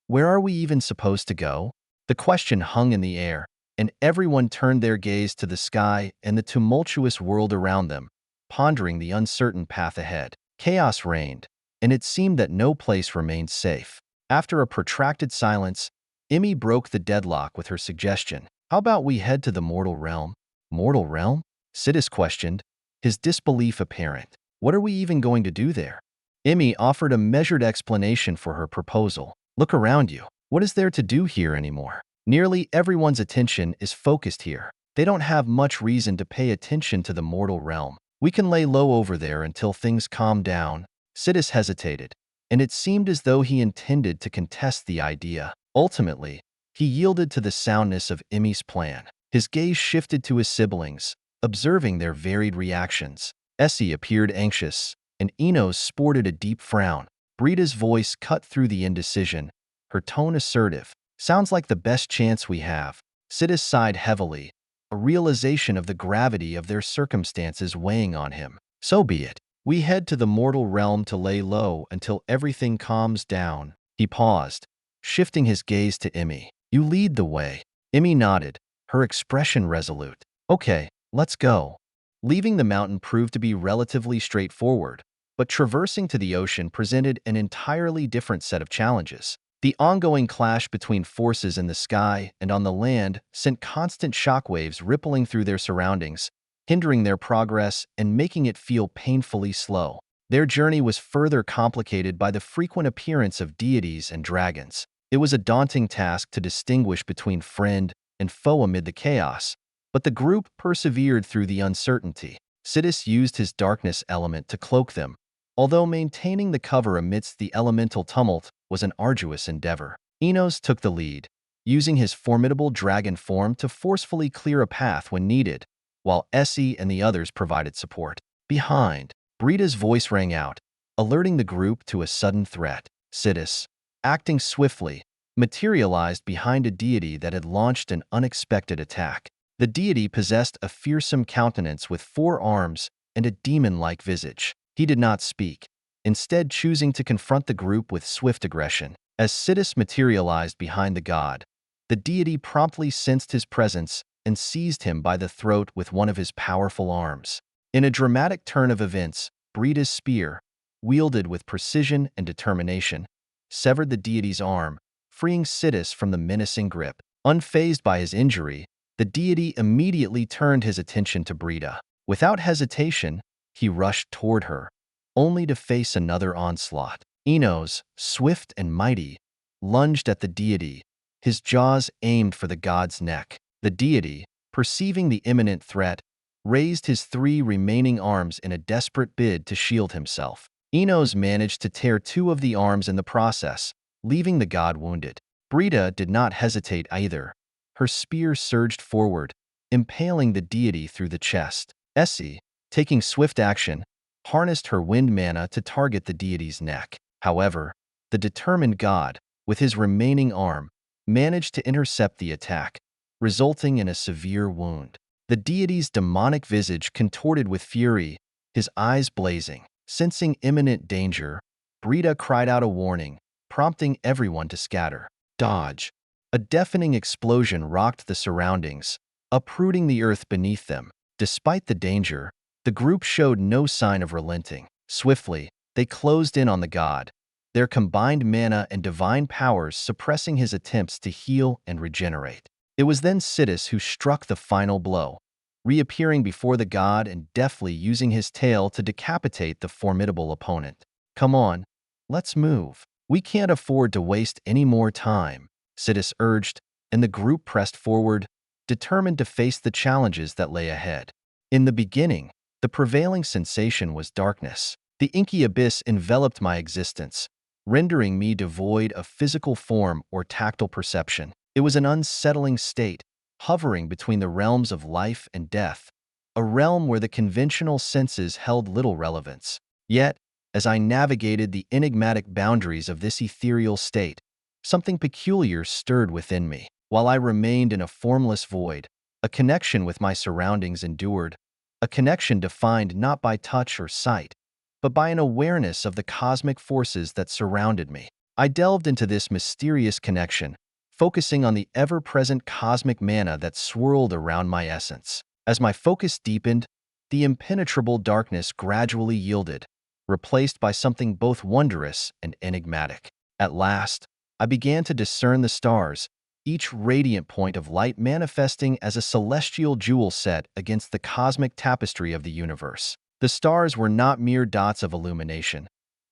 Where are we even supposed to go?" The question hung in the air, and everyone turned their gaze to the sky and the tumultuous world around them, pondering the uncertain path ahead. Chaos reigned, and it seemed that no place remained safe. After a protracted silence, Imi broke the deadlock with her suggestion. "How about we head to the mortal realm?" "Mortal realm?" Sidis questioned, his disbelief apparent. "What are we even going to do there?" Imi offered a measured explanation for her proposal. "Look around you. What is there to do here anymore? Nearly everyone's attention is focused here. They don't have much reason to pay attention to the mortal realm. We can lay low over there until things calm down." Sidis hesitated, and it seemed as though he intended to contest the idea. Ultimately, he yielded to the soundness of Emi's plan. His gaze shifted to his siblings, observing their varied reactions. Essie appeared anxious, and Enos sported a deep frown. Brida's voice cut through the indecision, her tone assertive. "Sounds like the best chance we have." Sidis sighed heavily, a realization of the gravity of their circumstances weighing on him. "So be it. We head to the mortal realm to lay low until everything calms down." He paused, shifting his gaze to Emmy. "You lead the way." Emmy nodded, her expression resolute. "Okay, let's go." Leaving the mountain proved to be relatively straightforward, but traversing to the ocean presented an entirely different set of challenges. The ongoing clash between forces in the sky and on the land sent constant shockwaves rippling through their surroundings, hindering their progress and making it feel painfully slow. Their journey was further complicated by the frequent appearance of deities and dragons. It was a daunting task to distinguish between friend and foe amid the chaos, but the group persevered through the uncertainty. Sidis used his darkness element to cloak them, although maintaining the cover amidst the elemental tumult was an arduous endeavor. Enos took the lead, using his formidable dragon form to forcefully clear a path when needed, while Essie and the others provided support. Behind, Brida's voice rang out, alerting the group to a sudden threat. Sidis, acting swiftly, materialized behind a deity that had launched an unexpected attack. The deity possessed a fearsome countenance with 4 arms and a demon-like visage. He did not speak, instead choosing to confront the group with swift aggression. As Sidis materialized behind the god, the deity promptly sensed his presence and seized him by the throat with one of his powerful arms. In a dramatic turn of events, Brida's spear, wielded with precision and determination, severed the deity's arm, freeing Sidis from the menacing grip. Unfazed by his injury, the deity immediately turned his attention to Brida. Without hesitation, he rushed toward her, only to face another onslaught. Enos, swift and mighty, lunged at the deity, his jaws aimed for the god's neck. The deity, perceiving the imminent threat, raised his 3 remaining arms in a desperate bid to shield himself. Enos managed to tear 2 of the arms in the process, leaving the god wounded. Brida did not hesitate either. Her spear surged forward, impaling the deity through the chest. Essie, taking swift action, harnessed her wind mana to target the deity's neck. However, the determined god, with his remaining arm, managed to intercept the attack, resulting in a severe wound. The deity's demonic visage contorted with fury, his eyes blazing. Sensing imminent danger, Brida cried out a warning, prompting everyone to scatter. Dodge. A deafening explosion rocked the surroundings, uprooting the earth beneath them. Despite the danger, the group showed no sign of relenting. Swiftly, they closed in on the god, their combined mana and divine powers suppressing his attempts to heal and regenerate. It was then Sidis who struck the final blow, reappearing before the god and deftly using his tail to decapitate the formidable opponent. "Come on, let's move. We can't afford to waste any more time," Sidis urged, and the group pressed forward, determined to face the challenges that lay ahead. In the beginning, the prevailing sensation was darkness. The inky abyss enveloped my existence, rendering me devoid of physical form or tactile perception. It was an unsettling state, hovering between the realms of life and death, a realm where the conventional senses held little relevance. Yet, as I navigated the enigmatic boundaries of this ethereal state, something peculiar stirred within me. While I remained in a formless void, a connection with my surroundings endured, a connection defined not by touch or sight, but by an awareness of the cosmic forces that surrounded me. I delved into this mysterious connection, focusing on the ever-present cosmic mana that swirled around my essence. As my focus deepened, the impenetrable darkness gradually yielded, replaced by something both wondrous and enigmatic. At last, I began to discern the stars, each radiant point of light manifesting as a celestial jewel set against the cosmic tapestry of the universe. The stars were not mere dots of illumination.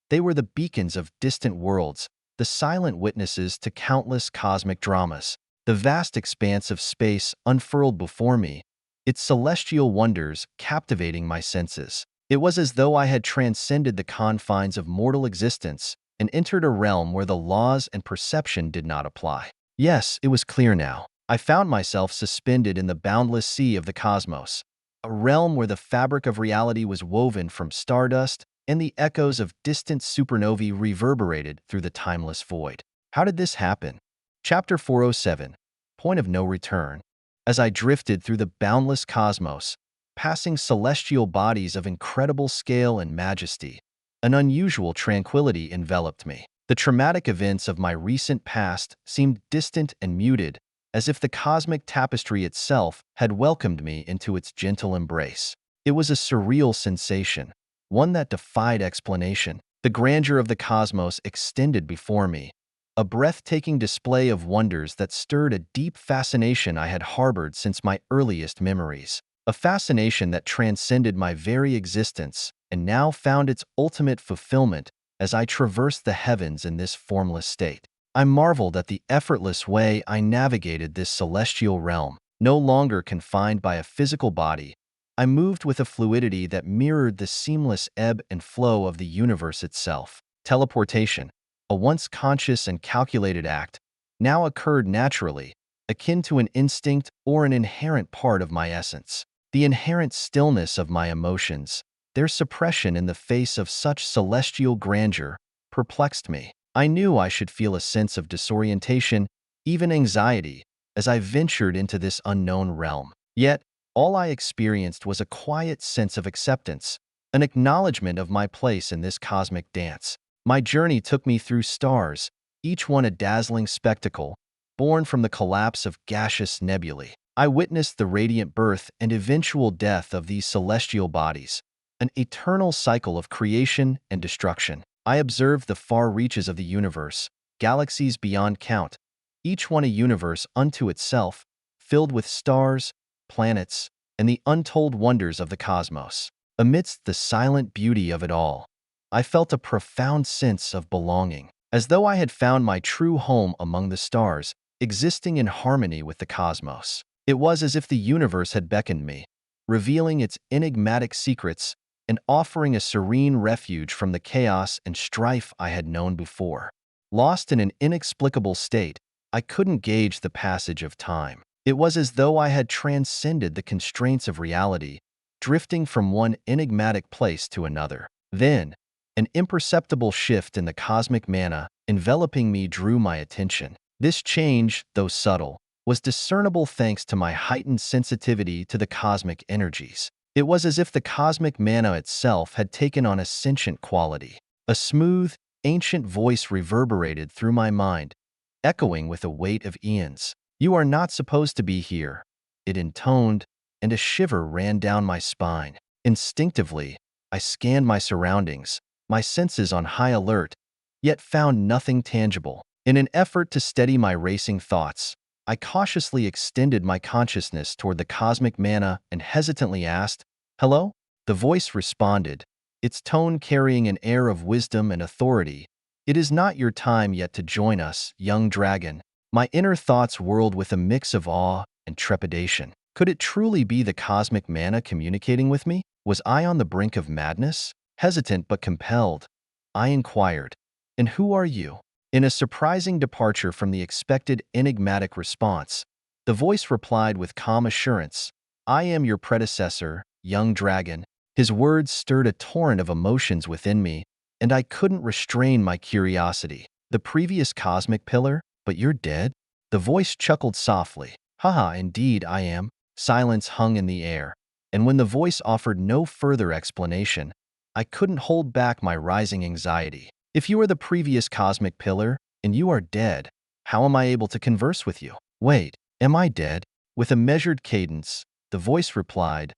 They were the beacons of distant worlds, the silent witnesses to countless cosmic dramas. The vast expanse of space unfurled before me, its celestial wonders captivating my senses. It was as though I had transcended the confines of mortal existence and entered a realm where the laws and perception did not apply. Yes, it was clear now. I found myself suspended in the boundless sea of the cosmos, a realm where the fabric of reality was woven from stardust and the echoes of distant supernovae reverberated through the timeless void. How did this happen? Chapter 407, Point of No Return. As I drifted through the boundless cosmos, passing celestial bodies of incredible scale and majesty, an unusual tranquility enveloped me. The traumatic events of my recent past seemed distant and muted, as if the cosmic tapestry itself had welcomed me into its gentle embrace. It was a surreal sensation, one that defied explanation. The grandeur of the cosmos extended before me, a breathtaking display of wonders that stirred a deep fascination I had harbored since my earliest memories. A fascination that transcended my very existence and now found its ultimate fulfillment as I traversed the heavens in this formless state. I marveled at the effortless way I navigated this celestial realm. No longer confined by a physical body, I moved with a fluidity that mirrored the seamless ebb and flow of the universe itself. Teleportation, a once conscious and calculated act, now occurred naturally, akin to an instinct or an inherent part of my essence. The inherent stillness of my emotions, their suppression in the face of such celestial grandeur, perplexed me. I knew I should feel a sense of disorientation, even anxiety, as I ventured into this unknown realm. Yet, all I experienced was a quiet sense of acceptance, an acknowledgement of my place in this cosmic dance. My journey took me through stars, each one a dazzling spectacle, born from the collapse of gaseous nebulae. I witnessed the radiant birth and eventual death of these celestial bodies, an eternal cycle of creation and destruction. I observed the far reaches of the universe, galaxies beyond count, each one a universe unto itself, filled with stars, planets, and the untold wonders of the cosmos. Amidst the silent beauty of it all, I felt a profound sense of belonging, as though I had found my true home among the stars, existing in harmony with the cosmos. It was as if the universe had beckoned me, revealing its enigmatic secrets and offering a serene refuge from the chaos and strife I had known before. Lost in an inexplicable state, I couldn't gauge the passage of time. It was as though I had transcended the constraints of reality, drifting from one enigmatic place to another. Then, an imperceptible shift in the cosmic mana enveloping me drew my attention. This change, though subtle, was discernible thanks to my heightened sensitivity to the cosmic energies. It was as if the cosmic mana itself had taken on a sentient quality. A smooth, ancient voice reverberated through my mind, echoing with the weight of eons. "You are not supposed to be here," it intoned, and a shiver ran down my spine. Instinctively, I scanned my surroundings, my senses on high alert, yet found nothing tangible. In an effort to steady my racing thoughts, I cautiously extended my consciousness toward the cosmic mana and hesitantly asked, "Hello?" The voice responded, its tone carrying an air of wisdom and authority. "It is not your time yet to join us, young dragon." My inner thoughts whirled with a mix of awe and trepidation. Could it truly be the cosmic mana communicating with me? Was I on the brink of madness? Hesitant but compelled, I inquired, "And who are you?" In a surprising departure from the expected enigmatic response, the voice replied with calm assurance, "I am your predecessor, young dragon." His words stirred a torrent of emotions within me, and I couldn't restrain my curiosity. "The previous cosmic pillar? But you're dead?" The voice chuckled softly. "Haha, indeed I am." Silence hung in the air, and when the voice offered no further explanation, I couldn't hold back my rising anxiety. "If you are the previous cosmic pillar, and you are dead, how am I able to converse with you?" "Wait, am I dead?" With a measured cadence, the voice replied,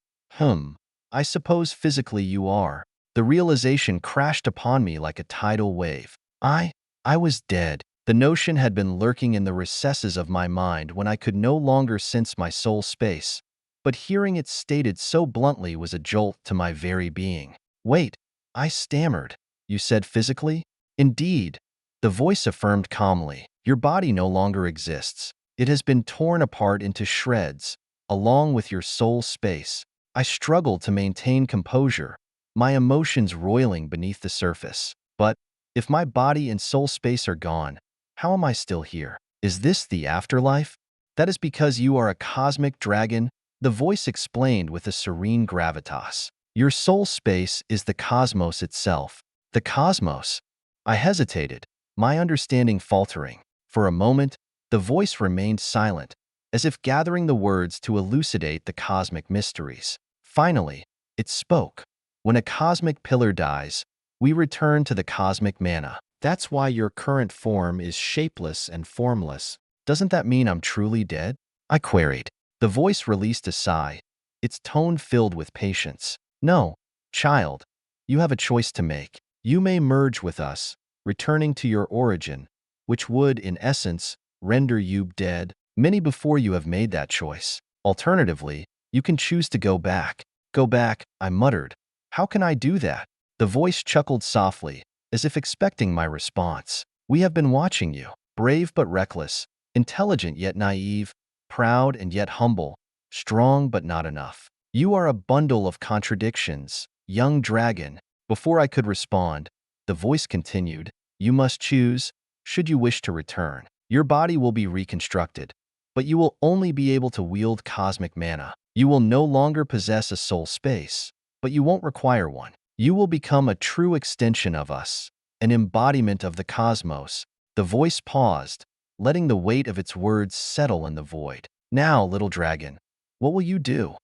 I suppose physically you are." The realization crashed upon me like a tidal wave. I was dead. The notion had been lurking in the recesses of my mind when I could no longer sense my soul space, but hearing it stated so bluntly was a jolt to my very being. "Wait," I stammered. "You said physically?" "Indeed," the voice affirmed calmly. "Your body no longer exists. It has been torn apart into shreds, along with your soul space." I struggled to maintain composure, my emotions roiling beneath the surface. "But If my body and soul space are gone, how am I still here? Is this the afterlife? That is because you are a cosmic dragon, the voice explained with a serene gravitas. Your soul space is the cosmos itself. The cosmos? I hesitated, my understanding faltering. For a moment, the voice remained silent, as if gathering the words to elucidate the cosmic mysteries. Finally, it spoke. When a cosmic pillar dies, we return to the cosmic mana. That's why your current form is shapeless and formless. Doesn't that mean I'm truly dead? I queried. The voice released a sigh, its tone filled with patience. No, child, you have a choice to make. You may merge with us, returning to your origin, which would, in essence, render you dead many before you have made that choice. Alternatively, you can choose to go back. Go back, I muttered. How can I do that? The voice chuckled softly, as if expecting my response. We have been watching you, brave but reckless, intelligent yet naive, proud and yet humble, strong but not enough. You are a bundle of contradictions, young dragon. Before I could respond, the voice continued, you must choose, should you wish to return. Your body will be reconstructed, but you will only be able to wield cosmic mana. You will no longer possess a soul space, but you won't require one. You will become a true extension of us, an embodiment of the cosmos. The voice paused, letting the weight of its words settle in the void. Now, little dragon, what will you do?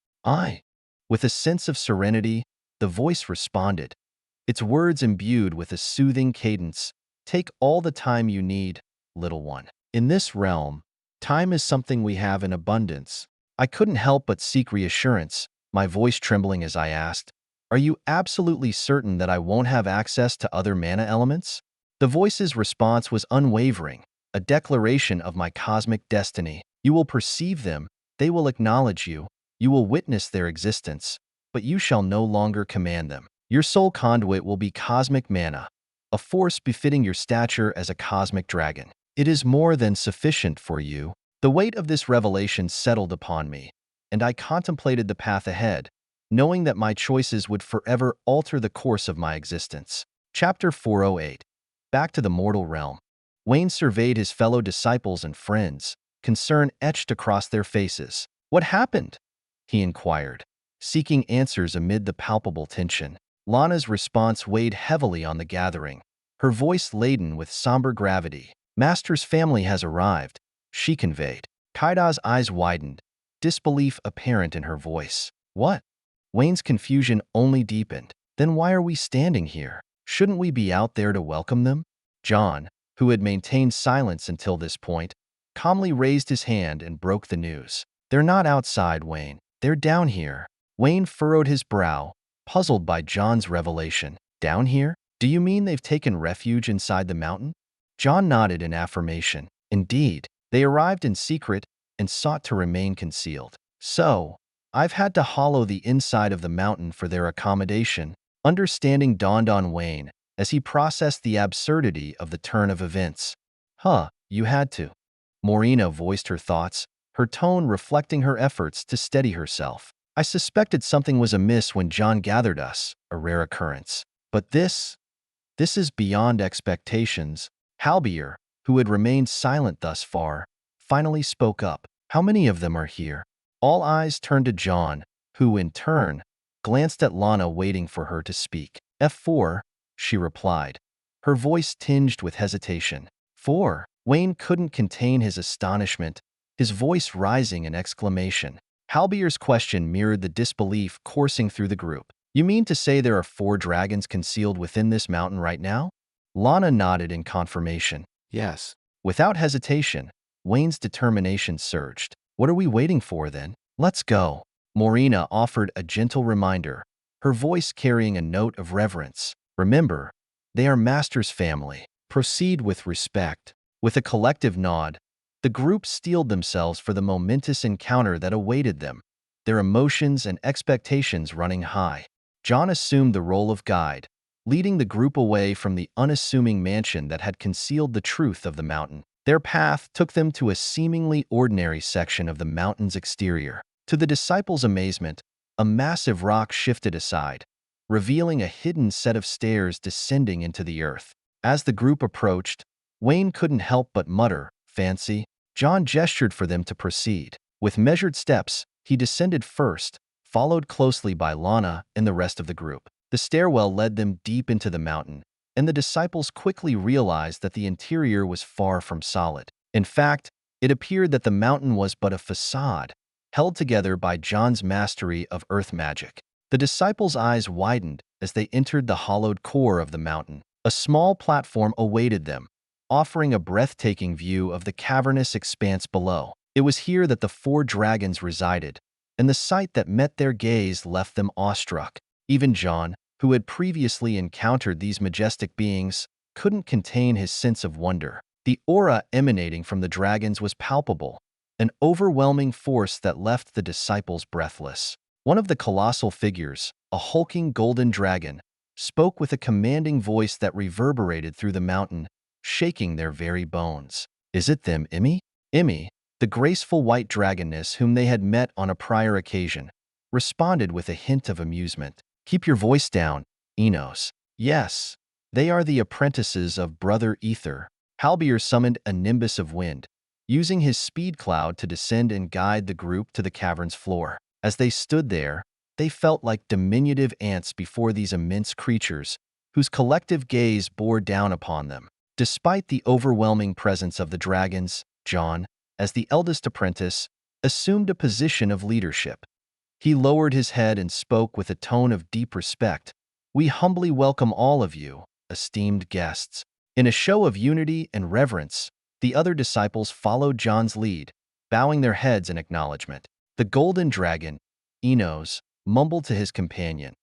With a sense of serenity, the voice responded, its words imbued with a soothing cadence. Take all the time you need, little one. In this realm, time is something we have in abundance. I couldn't help but seek reassurance, my voice trembling as I asked, are you absolutely certain that I won't have access to other mana elements? The voice's response was unwavering, a declaration of my cosmic destiny. You will perceive them, they will acknowledge you, you will witness their existence, but you shall no longer command them. Your soul conduit will be cosmic mana, a force befitting your stature as a cosmic dragon. It is more than sufficient for you. The weight of this revelation settled upon me, and I contemplated the path ahead, knowing that my choices would forever alter the course of my existence. Chapter 408. Back to the mortal realm. Wayne surveyed his fellow disciples and friends, concern etched across their faces. What happened? He inquired, seeking answers amid the palpable tension. Lana's response weighed heavily on the gathering, her voice laden with somber gravity. Master's family has arrived, she conveyed. Kaida's eyes widened, disbelief apparent in her voice. What? Wayne's confusion only deepened. Then why are we standing here? Shouldn't we be out there to welcome them? John, who had maintained silence until this point, calmly raised his hand and broke the news. They're not outside, Wayne. They're down here. Wayne furrowed his brow, puzzled by John's revelation. Down here? Do you mean they've taken refuge inside the mountain? John nodded in affirmation. Indeed, they arrived in secret and sought to remain concealed. So, I've had to hollow the inside of the mountain for their accommodation. Understanding dawned on Wayne as he processed the absurdity of the turn of events. You had to. Morena voiced her thoughts, her tone reflecting her efforts to steady herself. I suspected something was amiss when John gathered us, a rare occurrence. But this is beyond expectations. Halbier, who had remained silent thus far, finally spoke up. How many of them are here? All eyes turned to John, who, in turn, glanced at Lana waiting for her to speak. F4, she replied, her voice tinged with hesitation. 4. Wayne couldn't contain his astonishment, his voice rising in exclamation. Halbier's question mirrored the disbelief coursing through the group. You mean to say there are 4 dragons concealed within this mountain right now? Lana nodded in confirmation. Yes. Without hesitation, Wayne's determination surged. What are we waiting for then? Let's go. Morena offered a gentle reminder, her voice carrying a note of reverence. Remember, they are Master's family. Proceed with respect. With a collective nod, the group steeled themselves for the momentous encounter that awaited them, their emotions and expectations running high. John assumed the role of guide, leading the group away from the unassuming mansion that had concealed the truth of the mountain. Their path took them to a seemingly ordinary section of the mountain's exterior. To the disciples' amazement, a massive rock shifted aside, revealing a hidden set of stairs descending into the earth. As the group approached, Wayne couldn't help but mutter, "Fancy." John gestured for them to proceed. With measured steps, he descended first, followed closely by Lana and the rest of the group. The stairwell led them deep into the mountain, and the disciples quickly realized that the interior was far from solid. In fact, it appeared that the mountain was but a facade, held together by John's mastery of earth magic. The disciples' eyes widened as they entered the hollowed core of the mountain. A small platform awaited them, offering a breathtaking view of the cavernous expanse below. It was here that the 4 dragons resided, and the sight that met their gaze left them awestruck. Even John, who had previously encountered these majestic beings, couldn't contain his sense of wonder. The aura emanating from the dragons was palpable, an overwhelming force that left the disciples breathless. One of the colossal figures, a hulking golden dragon, spoke with a commanding voice that reverberated through the mountain, shaking their very bones. "Is it them, Emmy?" Emmy, the graceful white dragoness whom they had met on a prior occasion, responded with a hint of amusement. "Keep your voice down, Enos." "Yes, they are the apprentices of Brother Ether." Halbir summoned a nimbus of wind, using his speed cloud to descend and guide the group to the cavern's floor. As they stood there, they felt like diminutive ants before these immense creatures, whose collective gaze bore down upon them. Despite the overwhelming presence of the dragons, John, as the eldest apprentice, assumed a position of leadership. He lowered his head and spoke with a tone of deep respect. "We humbly welcome all of you, esteemed guests." In a show of unity and reverence, the other disciples followed John's lead, bowing their heads in acknowledgement. The golden dragon, Enos, mumbled to his companion,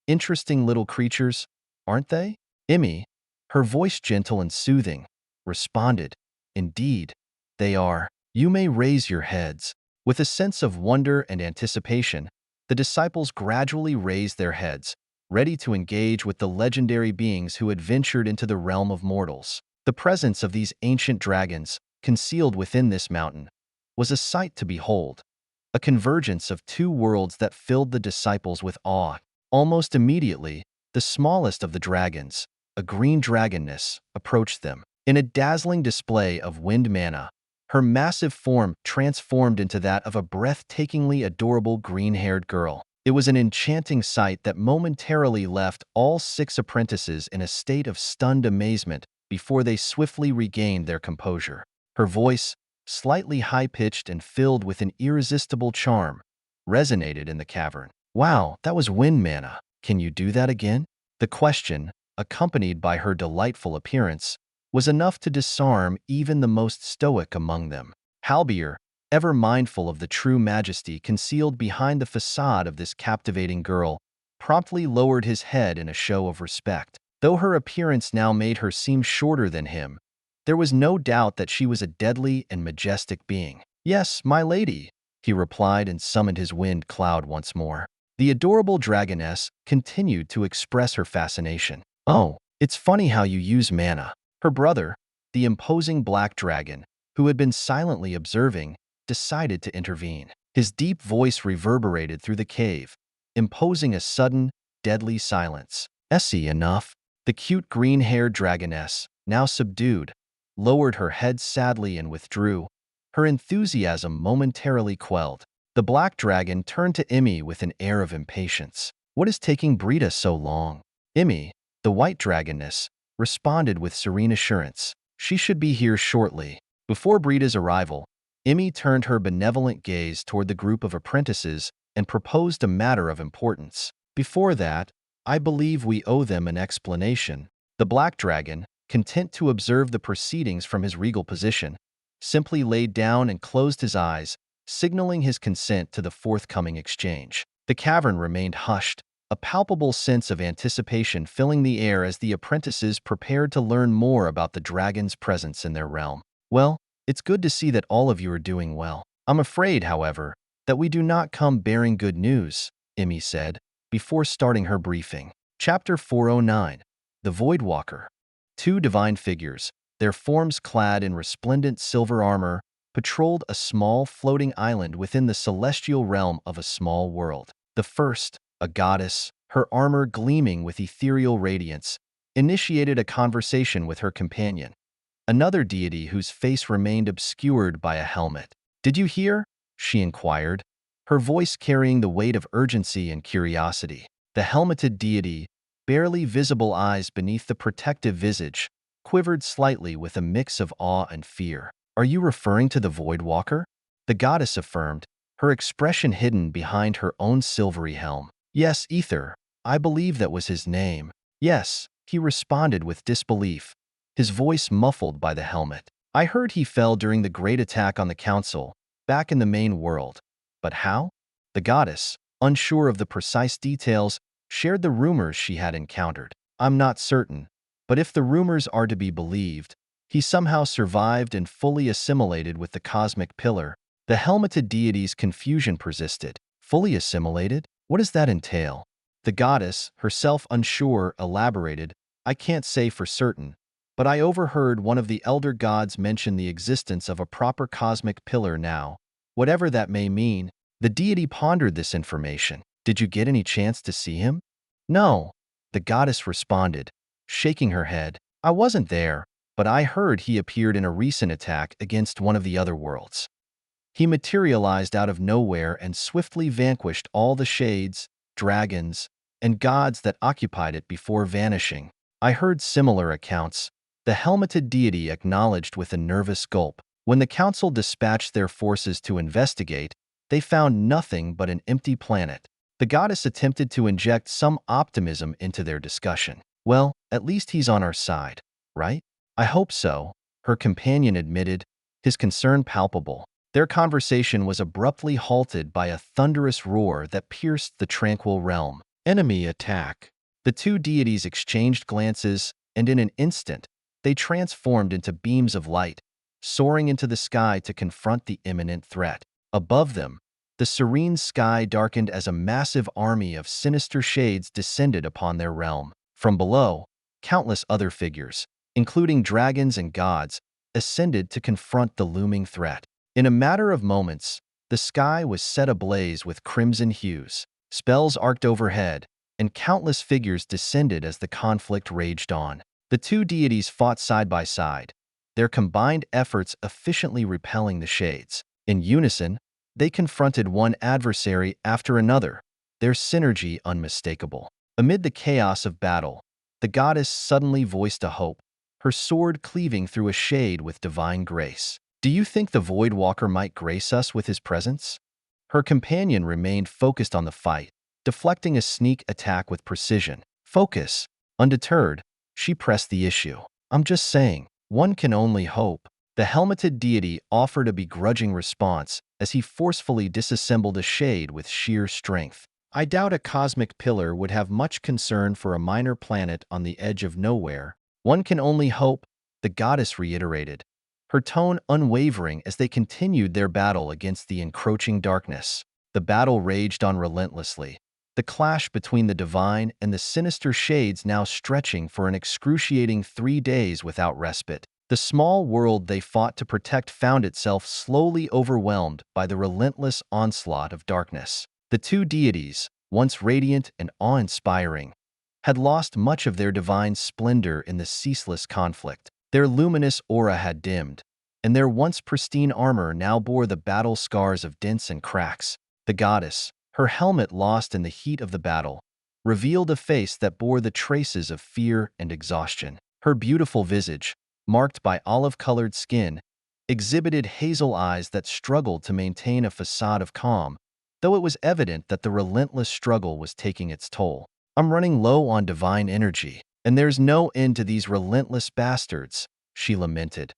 "Interesting little creatures, aren't they?" Emmy, her voice gentle and soothing, responded, "Indeed, they are. You may raise your heads." With a sense of wonder and anticipation, the disciples gradually raised their heads, ready to engage with the legendary beings who had ventured into the realm of mortals. The presence of these ancient dragons, concealed within this mountain, was a sight to behold, a convergence of 2 worlds that filled the disciples with awe. Almost immediately, the smallest of the dragons, a green dragoness, approached them. In a dazzling display of wind mana, her massive form transformed into that of a breathtakingly adorable green-haired girl. It was an enchanting sight that momentarily left all 6 apprentices in a state of stunned amazement before they swiftly regained their composure. Her voice, slightly high-pitched and filled with an irresistible charm, resonated in the cavern. "Wow, that was wind mana. Can you do that again?" The question, accompanied by her delightful appearance, was enough to disarm even the most stoic among them. Halbir, ever mindful of the true majesty concealed behind the facade of this captivating girl, promptly lowered his head in a show of respect. Though her appearance now made her seem shorter than him, there was no doubt that she was a deadly and majestic being. "Yes, my lady," he replied and summoned his wind cloud once more. The adorable dragoness continued to express her fascination. "Oh, it's funny how you use mana." Her brother, the imposing black dragon, who had been silently observing, decided to intervene. His deep voice reverberated through the cave, imposing a sudden, deadly silence. "Essie, enough." The cute green-haired dragoness, now subdued, lowered her head sadly and withdrew, her enthusiasm momentarily quelled. The black dragon turned to Emmy with an air of impatience. "What is taking Brita so long?" Emmy, the white dragoness, responded with serene assurance. "She should be here shortly." Before Brita's arrival, Emmy turned her benevolent gaze toward the group of apprentices and proposed a matter of importance. "Before that, I believe we owe them an explanation." The black dragon, content to observe the proceedings from his regal position, simply laid down and closed his eyes, signaling his consent to the forthcoming exchange. The cavern remained hushed, a palpable sense of anticipation filling the air as the apprentices prepared to learn more about the dragon's presence in their realm. "Well, it's good to see that all of you are doing well. I'm afraid, however, that we do not come bearing good news," Emmy said, before starting her briefing. Chapter 409. The Voidwalker. 2 divine figures, their forms clad in resplendent silver armor, patrolled a small floating island within the celestial realm of a small world. The first, a goddess, her armor gleaming with ethereal radiance, initiated a conversation with her companion, another deity whose face remained obscured by a helmet. "Did you hear?" she inquired, her voice carrying the weight of urgency and curiosity. The helmeted deity, barely visible eyes beneath the protective visage, quivered slightly with a mix of awe and fear. "Are you referring to the Void Walker?" The goddess affirmed, her expression hidden behind her own silvery helm. "Yes, Ether. I believe that was his name." "Yes," he responded with disbelief, his voice muffled by the helmet. "I heard he fell during the great attack on the council, back in the main world. But how?" The goddess, unsure of the precise details, shared the rumors she had encountered. "I'm not certain, but if the rumors are to be believed, he somehow survived and fully assimilated with the cosmic pillar." The helmeted deity's confusion persisted. "Fully assimilated? What does that entail?" The goddess, herself unsure, elaborated, "I can't say for certain, but I overheard one of the elder gods mention the existence of a proper cosmic pillar now. Whatever that may mean." The deity pondered this information. "Did you get any chance to see him?" "No," the goddess responded, shaking her head. "I wasn't there, but I heard he appeared in a recent attack against one of the other worlds. He materialized out of nowhere and swiftly vanquished all the shades, dragons, and gods that occupied it before vanishing." "I heard similar accounts," the helmeted deity acknowledged with a nervous gulp. "When the council dispatched their forces to investigate, they found nothing but an empty planet." The goddess attempted to inject some optimism into their discussion. "Well, at least he's on our side, right?" "I hope so," her companion admitted, his concern palpable. Their conversation was abruptly halted by a thunderous roar that pierced the tranquil realm. "Enemy attack!" The two deities exchanged glances, and in an instant, they transformed into beams of light, soaring into the sky to confront the imminent threat. Above them, the serene sky darkened as a massive army of sinister shades descended upon their realm. From below, countless other figures, including dragons and gods, ascended to confront the looming threat. In a matter of moments, the sky was set ablaze with crimson hues. Spells arced overhead, and countless figures descended as the conflict raged on. The two deities fought side by side, their combined efforts efficiently repelling the shades. In unison, they confronted one adversary after another, their synergy unmistakable. Amid the chaos of battle, the goddess suddenly voiced a hope, her sword cleaving through a shade with divine grace. "Do you think the Void Walker might grace us with his presence?" Her companion remained focused on the fight, deflecting a sneak attack with precision. Focus. Undeterred, she pressed the issue. "I'm just saying, one can only hope." The helmeted deity offered a begrudging response as he forcefully disassembled a shade with sheer strength. "I doubt a cosmic pillar would have much concern for a minor planet on the edge of nowhere. One can only hope," the goddess reiterated, her tone unwavering as they continued their battle against the encroaching darkness. The battle raged on relentlessly, the clash between the divine and the sinister shades now stretching for an excruciating 3 days without respite. The small world they fought to protect found itself slowly overwhelmed by the relentless onslaught of darkness. The two deities, once radiant and awe-inspiring, had lost much of their divine splendor in the ceaseless conflict. Their luminous aura had dimmed, and their once pristine armor now bore the battle scars of dents and cracks. The goddess, her helmet lost in the heat of the battle, revealed a face that bore the traces of fear and exhaustion. Her beautiful visage, marked by olive-colored skin, exhibited hazel eyes that struggled to maintain a facade of calm, though it was evident that the relentless struggle was taking its toll. "I'm running low on divine energy, and there's no end to these relentless bastards," she lamented,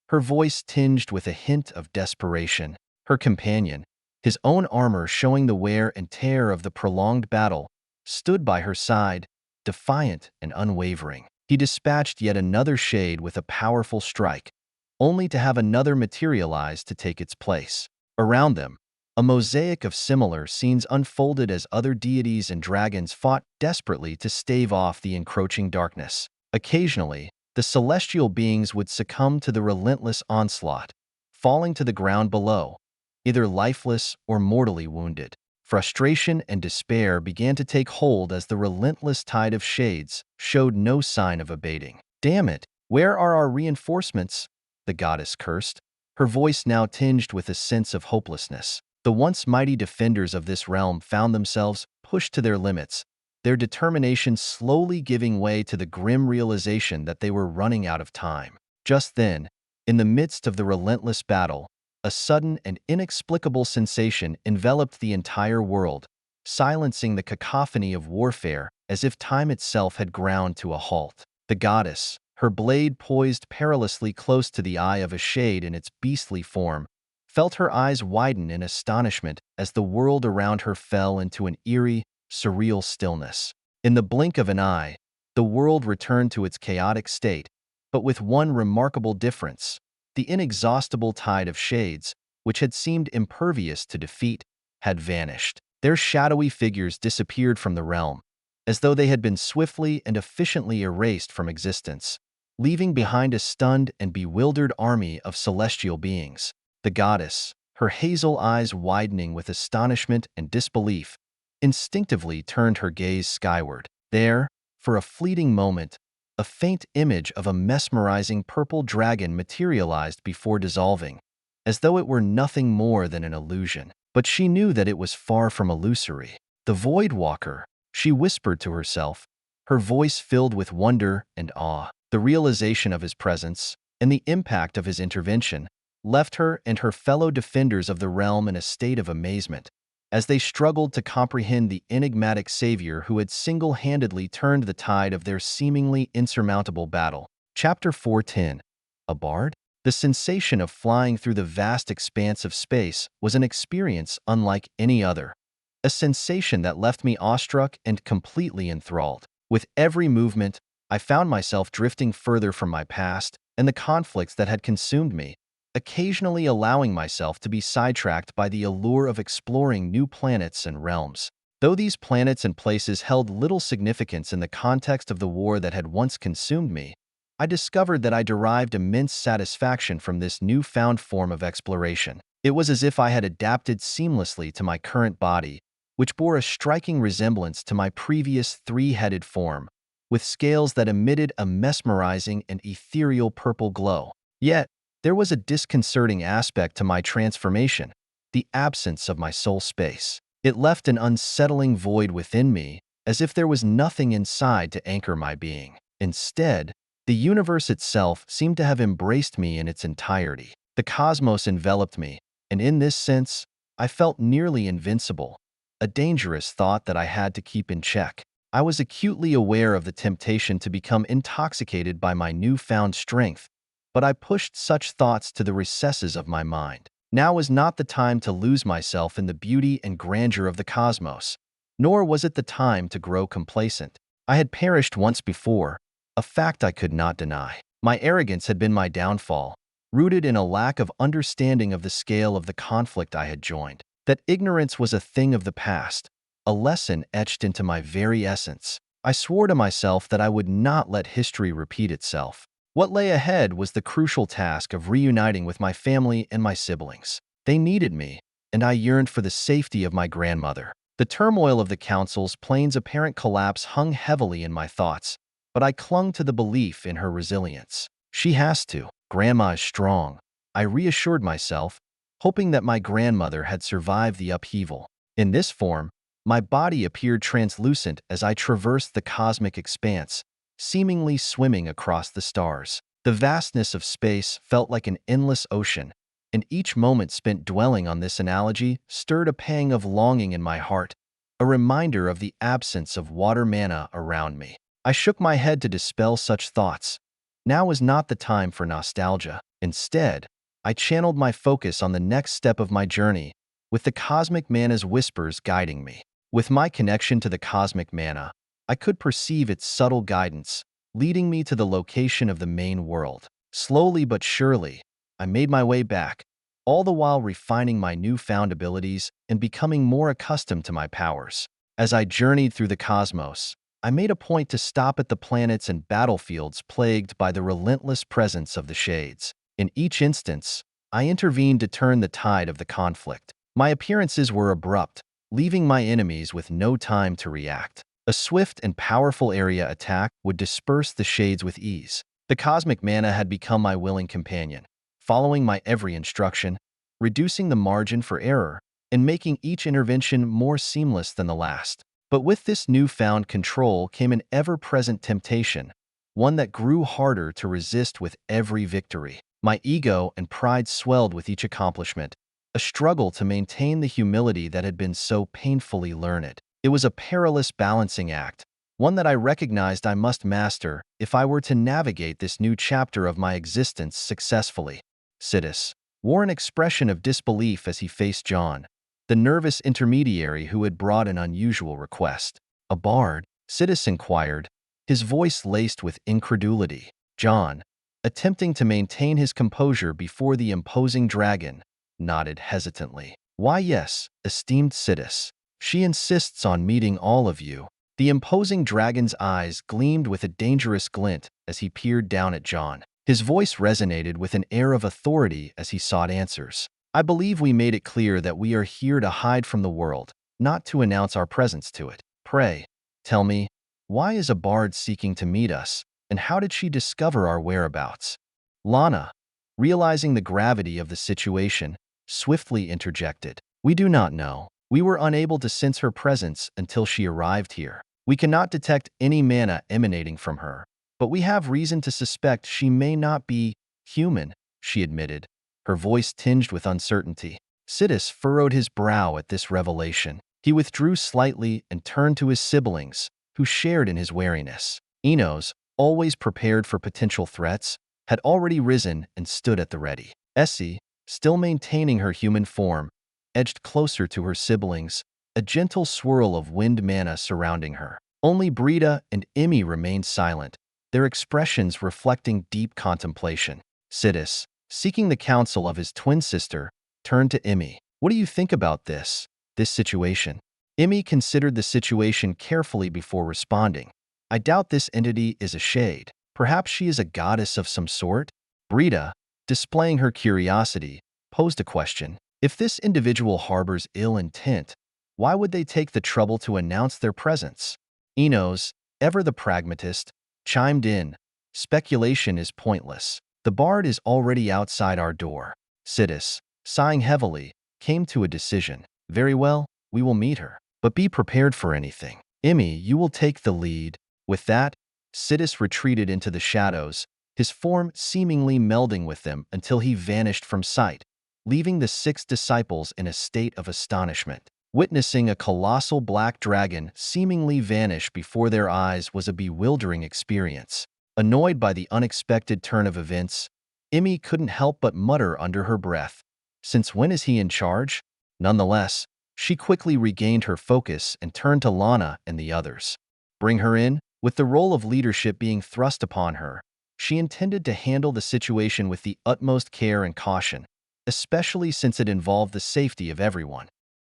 her voice tinged with a hint of desperation. Her companion, his own armor showing the wear and tear of the prolonged battle, stood by her side, defiant and unwavering. He dispatched yet another shade with a powerful strike, only to have another materialize to take its place. Around them, a mosaic of similar scenes unfolded as other deities and dragons fought desperately to stave off the encroaching darkness. Occasionally, the celestial beings would succumb to the relentless onslaught, falling to the ground below, either lifeless or mortally wounded. Frustration and despair began to take hold as the relentless tide of shades showed no sign of abating. "Damn it, where are our reinforcements?" the goddess cursed, her voice now tinged with a sense of hopelessness. The once mighty defenders of this realm found themselves pushed to their limits, their determination slowly giving way to the grim realization that they were running out of time. Just then, in the midst of the relentless battle, a sudden and inexplicable sensation enveloped the entire world, silencing the cacophony of warfare as if time itself had ground to a halt. The goddess, her blade poised perilously close to the eye of a shade in its beastly form, felt her eyes widen in astonishment as the world around her fell into an eerie, surreal stillness. In the blink of an eye, the world returned to its chaotic state, but with one remarkable difference. The inexhaustible tide of shades, which had seemed impervious to defeat, had vanished. Their shadowy figures disappeared from the realm, as though they had been swiftly and efficiently erased from existence, leaving behind a stunned and bewildered army of celestial beings. The goddess, her hazel eyes widening with astonishment and disbelief, instinctively turned her gaze skyward. There, for a fleeting moment, a faint image of a mesmerizing purple dragon materialized before dissolving, as though it were nothing more than an illusion. But she knew that it was far from illusory. "The Void Walker," she whispered to herself, her voice filled with wonder and awe. The realization of his presence and the impact of his intervention left her and her fellow defenders of the realm in a state of amazement, as they struggled to comprehend the enigmatic savior who had single-handedly turned the tide of their seemingly insurmountable battle. Chapter 410. A Bard? The sensation of flying through the vast expanse of space was an experience unlike any other, a sensation that left me awestruck and completely enthralled. With every movement, I found myself drifting further from my past and the conflicts that had consumed me, occasionally allowing myself to be sidetracked by the allure of exploring new planets and realms. Though these planets and places held little significance in the context of the war that had once consumed me, I discovered that I derived immense satisfaction from this newfound form of exploration. It was as if I had adapted seamlessly to my current body, which bore a striking resemblance to my previous three-headed form, with scales that emitted a mesmerizing and ethereal purple glow. Yet, there was a disconcerting aspect to my transformation, the absence of my soul space. It left an unsettling void within me, as if there was nothing inside to anchor my being. Instead, the universe itself seemed to have embraced me in its entirety. The cosmos enveloped me, and in this sense, I felt nearly invincible, a dangerous thought that I had to keep in check. I was acutely aware of the temptation to become intoxicated by my newfound strength, but I pushed such thoughts to the recesses of my mind. Now was not the time to lose myself in the beauty and grandeur of the cosmos, nor was it the time to grow complacent. I had perished once before, a fact I could not deny. My arrogance had been my downfall, rooted in a lack of understanding of the scale of the conflict I had joined. That ignorance was a thing of the past, a lesson etched into my very essence. I swore to myself that I would not let history repeat itself. What lay ahead was the crucial task of reuniting with my family and my siblings. They needed me, and I yearned for the safety of my grandmother. The turmoil of the council's plane's apparent collapse hung heavily in my thoughts, but I clung to the belief in her resilience. She has to. Grandma is strong, I reassured myself, hoping that my grandmother had survived the upheaval. In this form, my body appeared translucent as I traversed the cosmic expanse, seemingly swimming across the stars. The vastness of space felt like an endless ocean, and each moment spent dwelling on this analogy stirred a pang of longing in my heart, a reminder of the absence of water manna around me. I shook my head to dispel such thoughts. Now was not the time for nostalgia. Instead, I channeled my focus on the next step of my journey, with the cosmic manna's whispers guiding me. With my connection to the cosmic manna, I could perceive its subtle guidance, leading me to the location of the main world. Slowly but surely, I made my way back, all the while refining my newfound abilities and becoming more accustomed to my powers. As I journeyed through the cosmos, I made a point to stop at the planets and battlefields plagued by the relentless presence of the shades. In each instance, I intervened to turn the tide of the conflict. My appearances were abrupt, leaving my enemies with no time to react. A swift and powerful area attack would disperse the shades with ease. The cosmic mana had become my willing companion, following my every instruction, reducing the margin for error, and making each intervention more seamless than the last. But with this newfound control came an ever-present temptation, one that grew harder to resist with every victory. My ego and pride swelled with each accomplishment, a struggle to maintain the humility that had been so painfully learned. It was a perilous balancing act, one that I recognized I must master if I were to navigate this new chapter of my existence successfully. Sidis wore an expression of disbelief as he faced John, the nervous intermediary who had brought an unusual request. "A bard?" Sidis inquired, his voice laced with incredulity. John, attempting to maintain his composure before the imposing dragon, nodded hesitantly. "Why, yes, esteemed Sidis. She insists on meeting all of you." The imposing dragon's eyes gleamed with a dangerous glint as he peered down at John. His voice resonated with an air of authority as he sought answers. "I believe we made it clear that we are here to hide from the world, not to announce our presence to it. Pray, tell me, why is a bard seeking to meet us, and how did she discover our whereabouts?" Lana, realizing the gravity of the situation, swiftly interjected. "We do not know. We were unable to sense her presence until she arrived here. We cannot detect any mana emanating from her, but we have reason to suspect she may not be human," she admitted, her voice tinged with uncertainty. Sidis furrowed his brow at this revelation. He withdrew slightly and turned to his siblings, who shared in his wariness. Enos, always prepared for potential threats, had already risen and stood at the ready. Essie, still maintaining her human form, edged closer to her siblings, a gentle swirl of wind mana surrounding her. Only Brita and Emmy remained silent, their expressions reflecting deep contemplation. Sidis, seeking the counsel of his twin sister, turned to Emmy. "What do you think about this situation?" Emmy considered the situation carefully before responding. "I doubt this entity is a shade. Perhaps she is a goddess of some sort?" Brita, displaying her curiosity, posed a question. "If this individual harbors ill intent, why would they take the trouble to announce their presence?" Enos, ever the pragmatist, chimed in. "Speculation is pointless. The bard is already outside our door." Sidis, sighing heavily, came to a decision. "Very well, we will meet her. But be prepared for anything. Emmy, you will take the lead." With that, Sidis retreated into the shadows, his form seemingly melding with them until he vanished from sight, leaving the 6 disciples in a state of astonishment. Witnessing a colossal black dragon seemingly vanish before their eyes was a bewildering experience. Annoyed by the unexpected turn of events, Emmy couldn't help but mutter under her breath, "Since when is he in charge?" Nonetheless, she quickly regained her focus and turned to Lana and the others. "Bring her in." With the role of leadership being thrust upon her, she intended to handle the situation with the utmost care and caution, especially since it involved the safety of everyone.